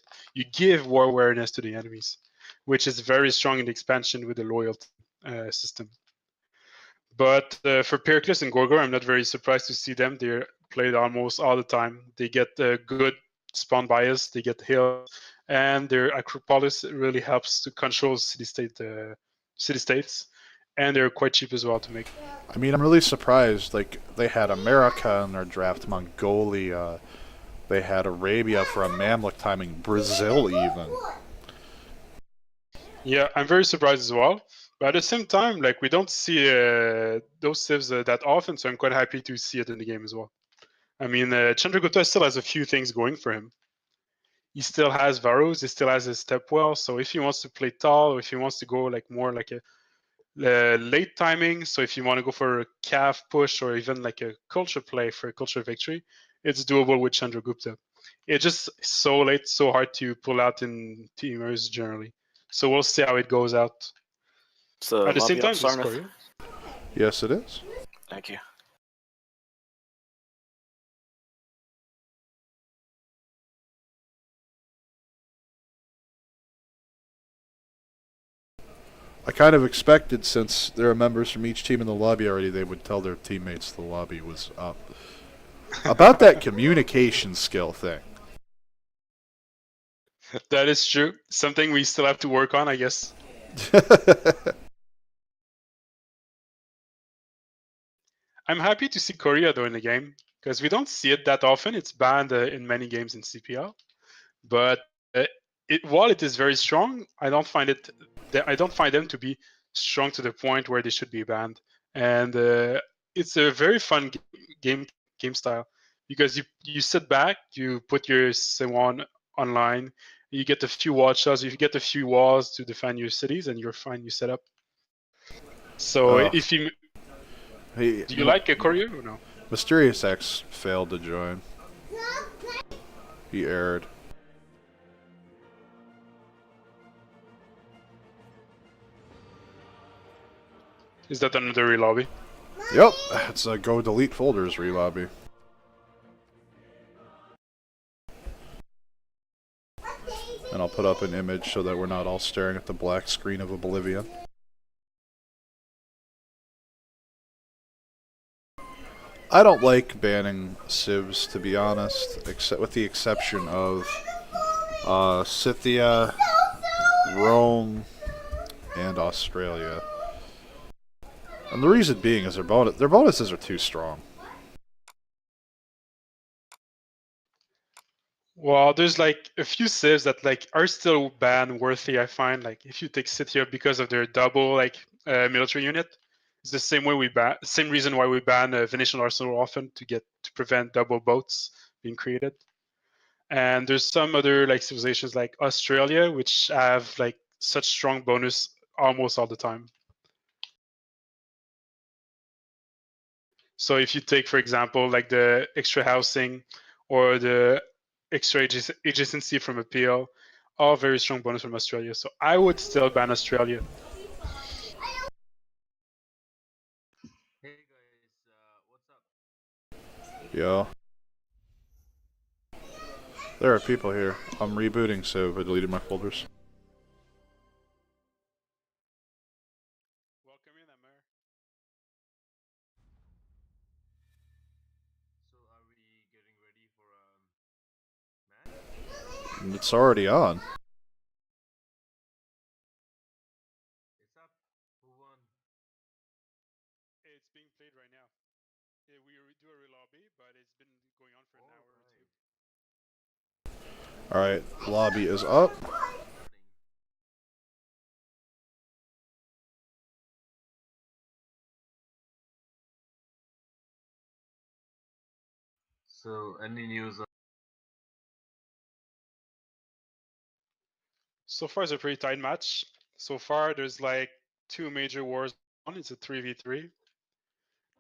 give war awareness to the enemies, which is very strong in the expansion with the loyalty. system. But for Pericles and Gorgor, I'm not very surprised to see them. They're played almost all the time. They get good spawn bias, they get healed, and their Acropolis really helps to control city states, and they're quite cheap as well to make. I mean, I'm really surprised. Like, they had America in their draft, Mongolia, they had Arabia for a Mamluk timing, Brazil even. Yeah, I'm very surprised as well. But at the same time, like, we don't see those civs that often, so I'm quite happy to see it in the game as well. I mean, Chandragupta still has a few things going for him. He still has Varus, he still has his step well, so if he wants to play tall, or if he wants to go like more like a late timing, so if you want to go for a calf push or even like a culture play for a culture victory, it's doable with Chandragupta. It's just so late, so hard to pull out in teamers generally. So we'll see how it goes out. So At the same lobby up, time, this Sarnath. Korea. Yes, it is. Thank you. I kind of expected, since there are members from each team in the lobby already, they would tell their teammates the lobby was up. About that communication skill thing. That is true. Something we still have to work on, I guess. I'm happy to see Korea though in the game, because we don't see it that often. It's banned in many games in CPL, but while it is very strong, I don't find them to be strong to the point where they should be banned. And it's a very fun game style, because you sit back, you put your C1 online, you get a few wall shots, you get a few walls to defend your cities, and you're fine. You set up. So if you Hey, do you like a Korea or no? Mysterious X failed to join. He erred. Is that another relobby? Yep, it's a go delete folders relobby. And I'll put up an image so that we're not all staring at the black screen of Oblivion. I don't like banning civs, to be honest, except with the exception of Scythia, Rome, and Australia. And the reason being is their bonuses are too strong. Well, there's like a few civs that like are still ban worthy. I find, like, if you take Scythia because of their double like military unit, it's the same way same reason why we ban Venetian Arsenal often, to prevent double boats being created. And there's some other like civilizations like Australia, which have like such strong bonus almost all the time. So if you take, for example, like the extra housing or the extra adjacency from appeal, all very strong bonus from Australia. So I would still ban Australia. Hey guys, what's up? Yeah. There are people here. I'm rebooting, so I deleted my folders. Welcome in, Amir. So are we getting ready for match? It's already on. It's up. Who won? It's being played right now. We do a relobby, but it's been going on for an hour or two. Alright, lobby is up. So any news? So far, it's a pretty tight match. So far, there's like two major wars. One is a 3v3.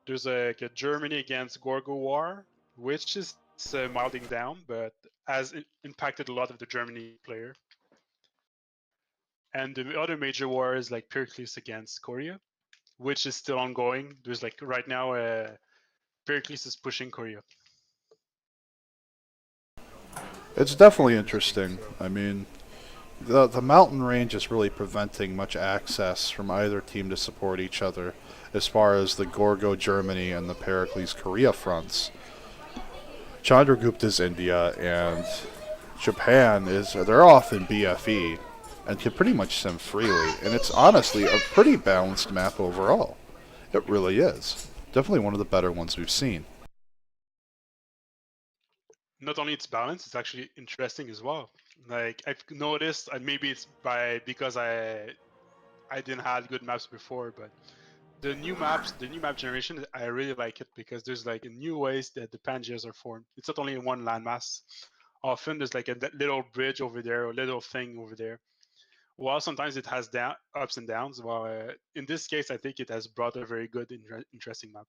There's like a Germany against Gorgo war, which is milding down, but has impacted a lot of the Germany player. And the other major war is like Pericles against Korea, which is still ongoing. There's like right now, Pericles is pushing Korea. It's definitely interesting. I mean, The mountain range is really preventing much access from either team to support each other as far as the Gorgo Germany and the Pericles Korea fronts. Chandragupta's India and Japan they're off in BFE and can pretty much sim freely, and it's honestly a pretty balanced map overall. It really is. Definitely one of the better ones we've seen. Not only it's balanced, it's actually interesting as well. Like I've noticed, and maybe it's because I didn't have good maps before, but the new map generation, I really like it because there's like new ways that the Pangeas are formed. It's not only in one landmass. Often there's like a little bridge over there, or little thing over there. While sometimes it has ups and downs. While in this case, I think it has brought a very good, interesting map.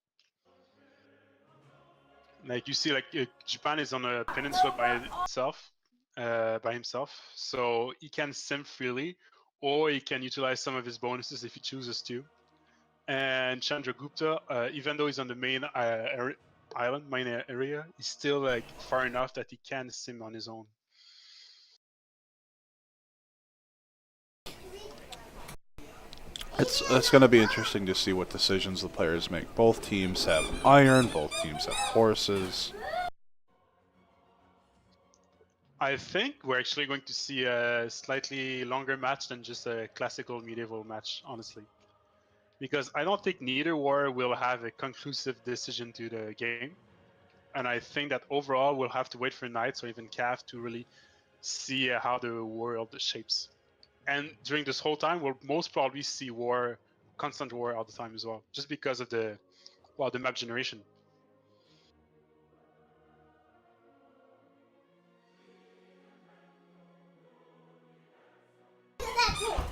Like you see, like Japan is on a peninsula by himself, so he can sim freely, or he can utilize some of his bonuses if he chooses to. And Chandragupta, even though he's on the main main area, he's still like far enough that he can sim on his own. It's going to be interesting to see what decisions the players make. Both teams have iron, both teams have horses. I think we're actually going to see a slightly longer match than just a classical medieval match, honestly. Because I don't think neither war will have a conclusive decision to the game. And I think that overall we'll have to wait for Knights or even CAF to really see how the world shapes. And during this whole time, we'll most probably see constant war all the time as well, just because of the map generation.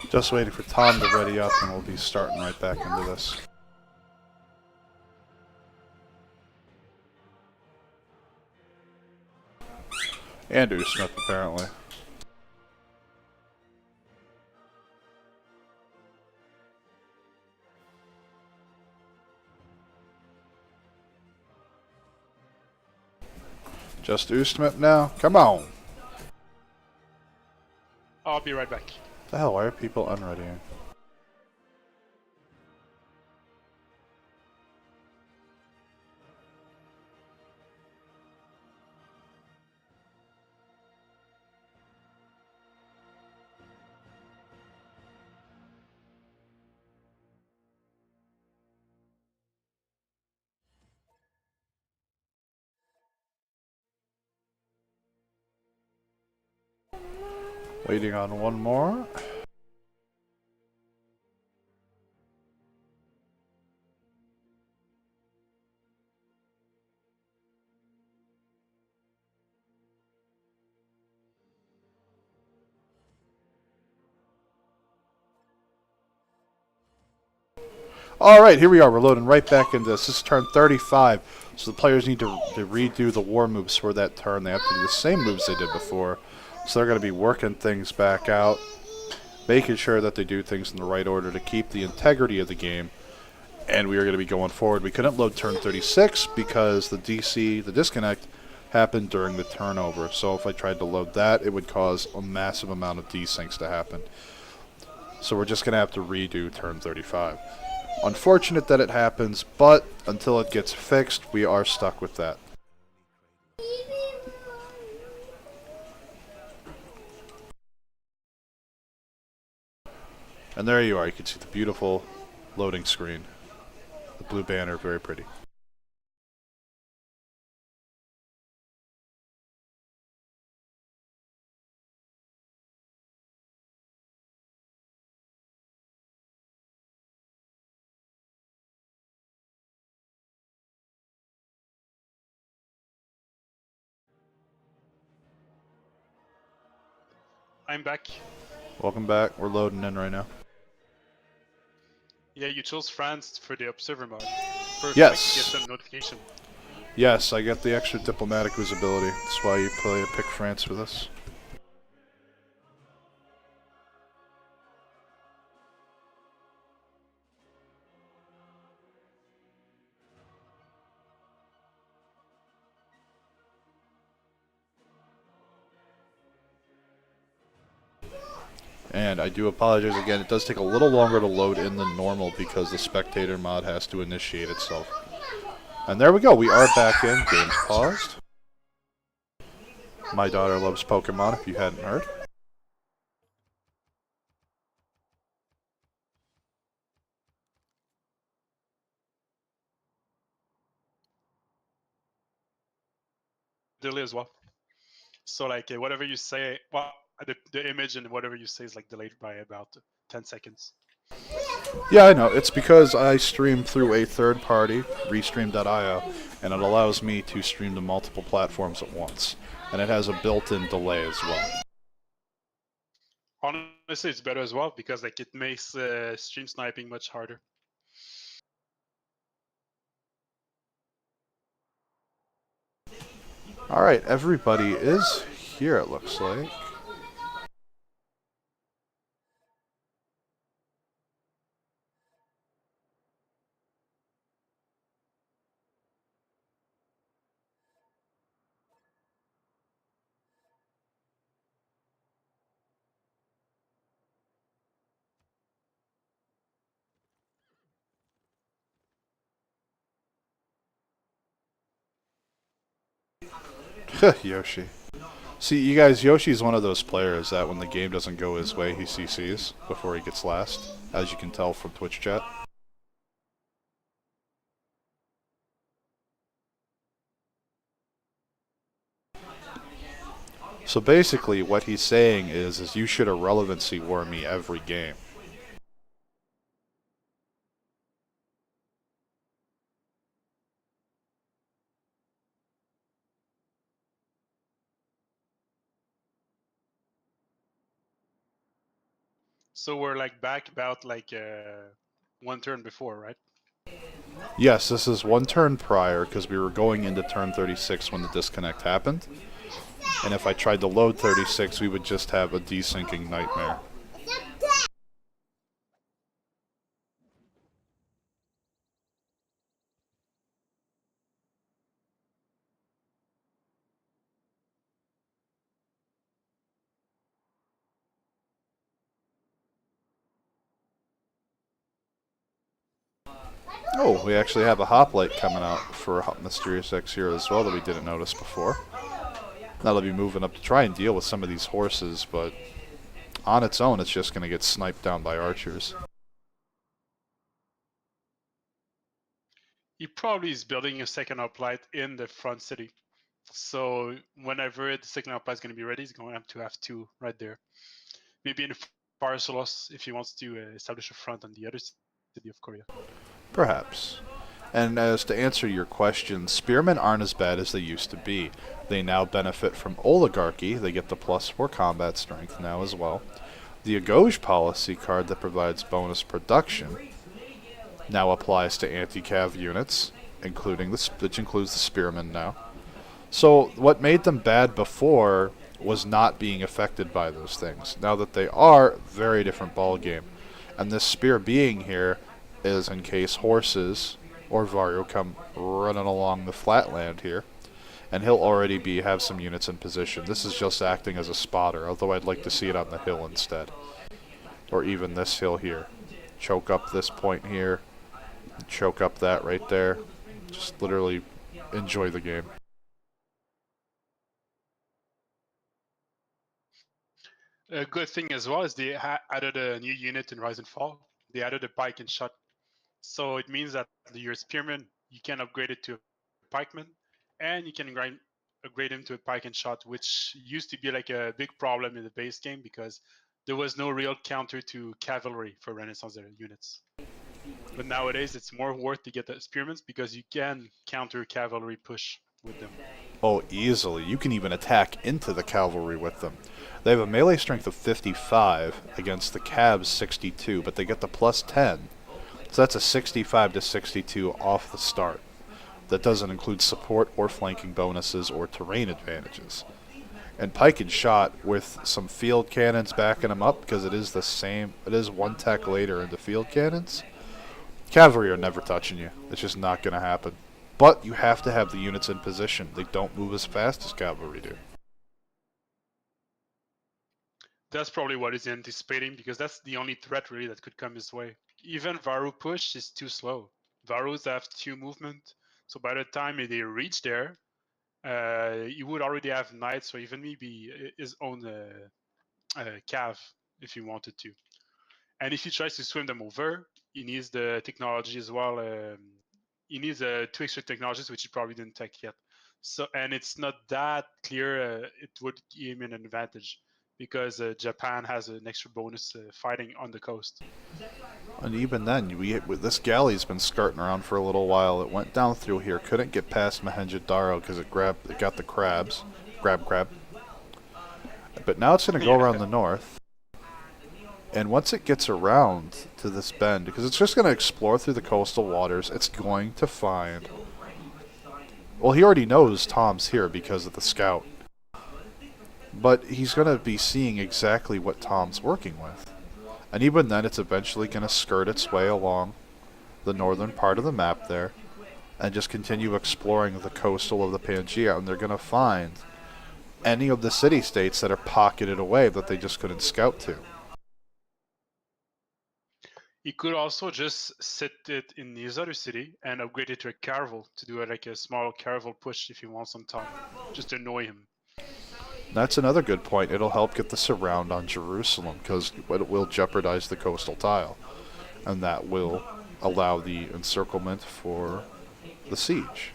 Just waiting for Tom to ready up and we'll be starting right back into this. Andrew Smith, apparently. Just Usmit now? Come on! I'll be right back. The hell, why are people unreadying? Waiting on one more. Alright, here we are. We're loading right back into this. This is turn 35, so the players need to redo the war moves for that turn. They have to do the same moves they did before. So they're going to be working things back out, making sure that they do things in the right order to keep the integrity of the game. And we are going to be going forward. We couldn't load turn 36 because the disconnect, happened during the turnover. So if I tried to load that, it would cause a massive amount of desyncs to happen. So we're just going to have to redo turn 35. Unfortunate that it happens, but until it gets fixed, we are stuck with that. And there you are. You can see the beautiful loading screen. The blue banner, very pretty. I'm back. Welcome back. We're loading in right now. Yeah, you chose France for the observer mod. Perfect. Yes. Get some notification. Yes, I get the extra diplomatic visibility. That's why you pick France for this. And I do apologize again, it does take a little longer to load in than normal because the spectator mod has to initiate itself. And there we go, we are back in, game's paused. My daughter loves Pokemon, if you hadn't heard. Delay as well. So like whatever you say, well, the image and whatever you say is like delayed by about 10 seconds. Yeah, I know. It's because I stream through a third party, Restream.io, and it allows me to stream to multiple platforms at once. And it has a built-in delay as well. Honestly, it's better as well because like it makes stream sniping much harder. Alright, everybody is here, it looks like. Yoshi. See, you guys, Yoshi's one of those players that when the game doesn't go his way, he CCs before he gets last, as you can tell from Twitch chat. So basically, what he's saying is you should irrelevancy war me every game. So we're like back about like one turn before, right? Yes, this is one turn prior, because we were going into turn 36 when the disconnect happened. And if I tried to load 36, we would just have a desyncing nightmare. Oh, we actually have a hoplite coming out for Mysterious X here as well that we didn't notice before. That'll be moving up to try and deal with some of these horses, but on its own, it's just going to get sniped down by archers. He probably is building a second uplight in the front city. So whenever the second uplight is going to be ready, he's going to have two right there. Maybe in Parsolos if he wants to establish a front on the other city of Korea. Perhaps. And as to answer your question, spearmen aren't as bad as they used to be. They now benefit from oligarchy. They get the +4 combat strength now as well. The Xayj policy card that provides bonus production now applies to anti-cav units, including which includes the spearmen now. So what made them bad before was not being affected by those things. Now that they are, very different ballgame. And this spear being here is in case horses or Vario come running along the flatland here, and he'll already have some units in position. This is just acting as a spotter, although I'd like to see it on the hill instead. Or even this hill here. Choke up this point here, choke up that right there. Just literally enjoy the game. A good thing as well is they added a new unit in Rise and Fall. They added a pike and shot. So it means that your spearman, you can upgrade it to a pikeman, and you can upgrade him to a pike and shot, which used to be like a big problem in the base game because there was no real counter to cavalry for Renaissance units. But nowadays it's more worth to get the spearmen because you can counter cavalry push with them. Oh, easily. You can even attack into the cavalry with them. They have a melee strength of 55 against the Cavs 62, but they get the +10. So that's a 65 to 62 off the start. That doesn't include support or flanking bonuses or terrain advantages. And pike and shot with some field cannons backing them up, because it is the same, it is one tech later into field cannons. Cavalry are never touching you. It's just not going to happen. But you have to have the units in position. They don't move as fast as cavalry do. That's probably what he's anticipating, because that's the only threat really that could come his way. Even Varu push is too slow. Varus have 2 movement, so by the time they reach there, he would already have knights, or even maybe his own cav if he wanted to. And if he tries to swim them over, he needs the technology as well. He needs 2 extra technologies, which he probably didn't take yet. So, and it's not that clear. It would give him an advantage, because Japan has an extra bonus fighting on the coast. And even then, this galley's been skirting around for a little while. It went down through here, couldn't get past Mohenjo-Daro because it got the crabs, crab. But now it's going to go around the north. And once it gets around to this bend, because it's just going to explore through the coastal waters, it's going to find... Well, he already knows Tom's here because of the scout. But he's going to be seeing exactly what Tom's working with. And even then, it's eventually going to skirt its way along the northern part of the map there and just continue exploring the coastal of the Pangea, and they're going to find any of the city-states that are pocketed away that they just couldn't scout to. He could also just sit it in his other city and upgrade it to a caravel to do like a small caravel push if he wants on top, just to annoy him. That's another good point. It'll help get the surround on Jerusalem, because it will jeopardize the coastal tile, and that will allow the encirclement for the siege.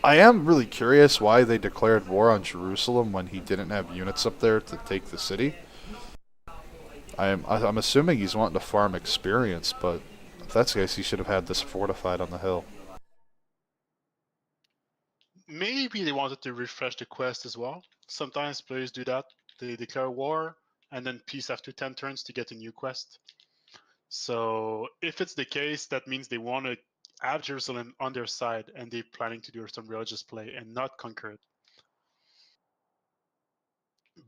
I am really curious why they declared war on Jerusalem when he didn't have units up there to take the city. I'm assuming he's wanting to farm experience, but if that's the case, he should have had this fortified on the hill. Maybe they wanted to refresh the quest as well. Sometimes players do that. They declare war and then peace after 10 turns to get a new quest. So if it's the case, that means they want to have Jerusalem on their side and they're planning to do some religious play and not conquer it.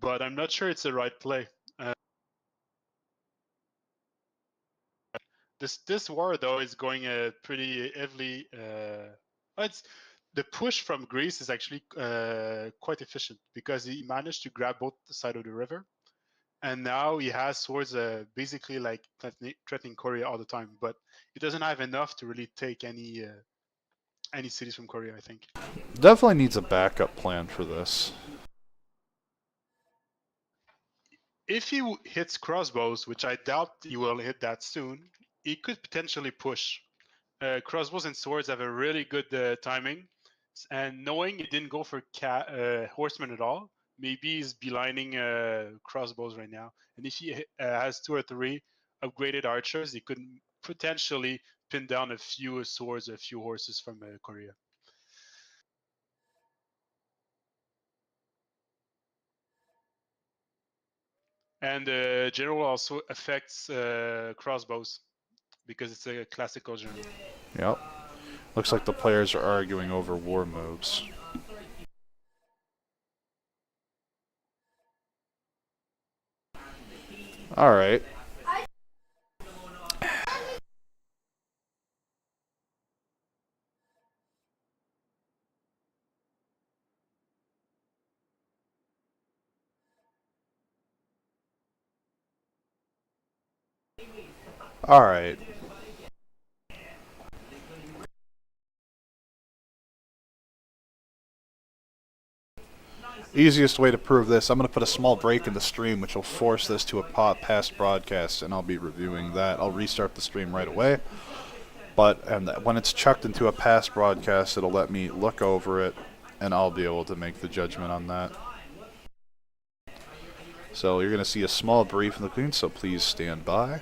But I'm not sure it's the right play. This war though is going pretty heavily. It's the push from Greece is actually quite efficient, because he managed to grab both sides of the river, and now he has swords basically like threatening Korea all the time. But he doesn't have enough to really take any cities from Korea, I think. Definitely needs a backup plan for this. If he hits crossbows, which I doubt he will hit that soon, he could potentially push. Crossbows and swords have a really good timing, and knowing he didn't go for horsemen at all, maybe he's belining crossbows right now. And if he has 2 or 3 upgraded archers, he could potentially pin down a few swords, a few horses from Korea. And general also affects crossbows, because it's a classical general. Yep. Looks like the players are arguing over war moves. Alright. Alright. Easiest way to prove this, I'm going to put a small break in the stream, which will force this to a past broadcast, and I'll be reviewing that. I'll restart the stream right away. And when it's chucked into a past broadcast, it'll let me look over it, and I'll be able to make the judgment on that. So you're going to see a small brief in the screen, so please stand by.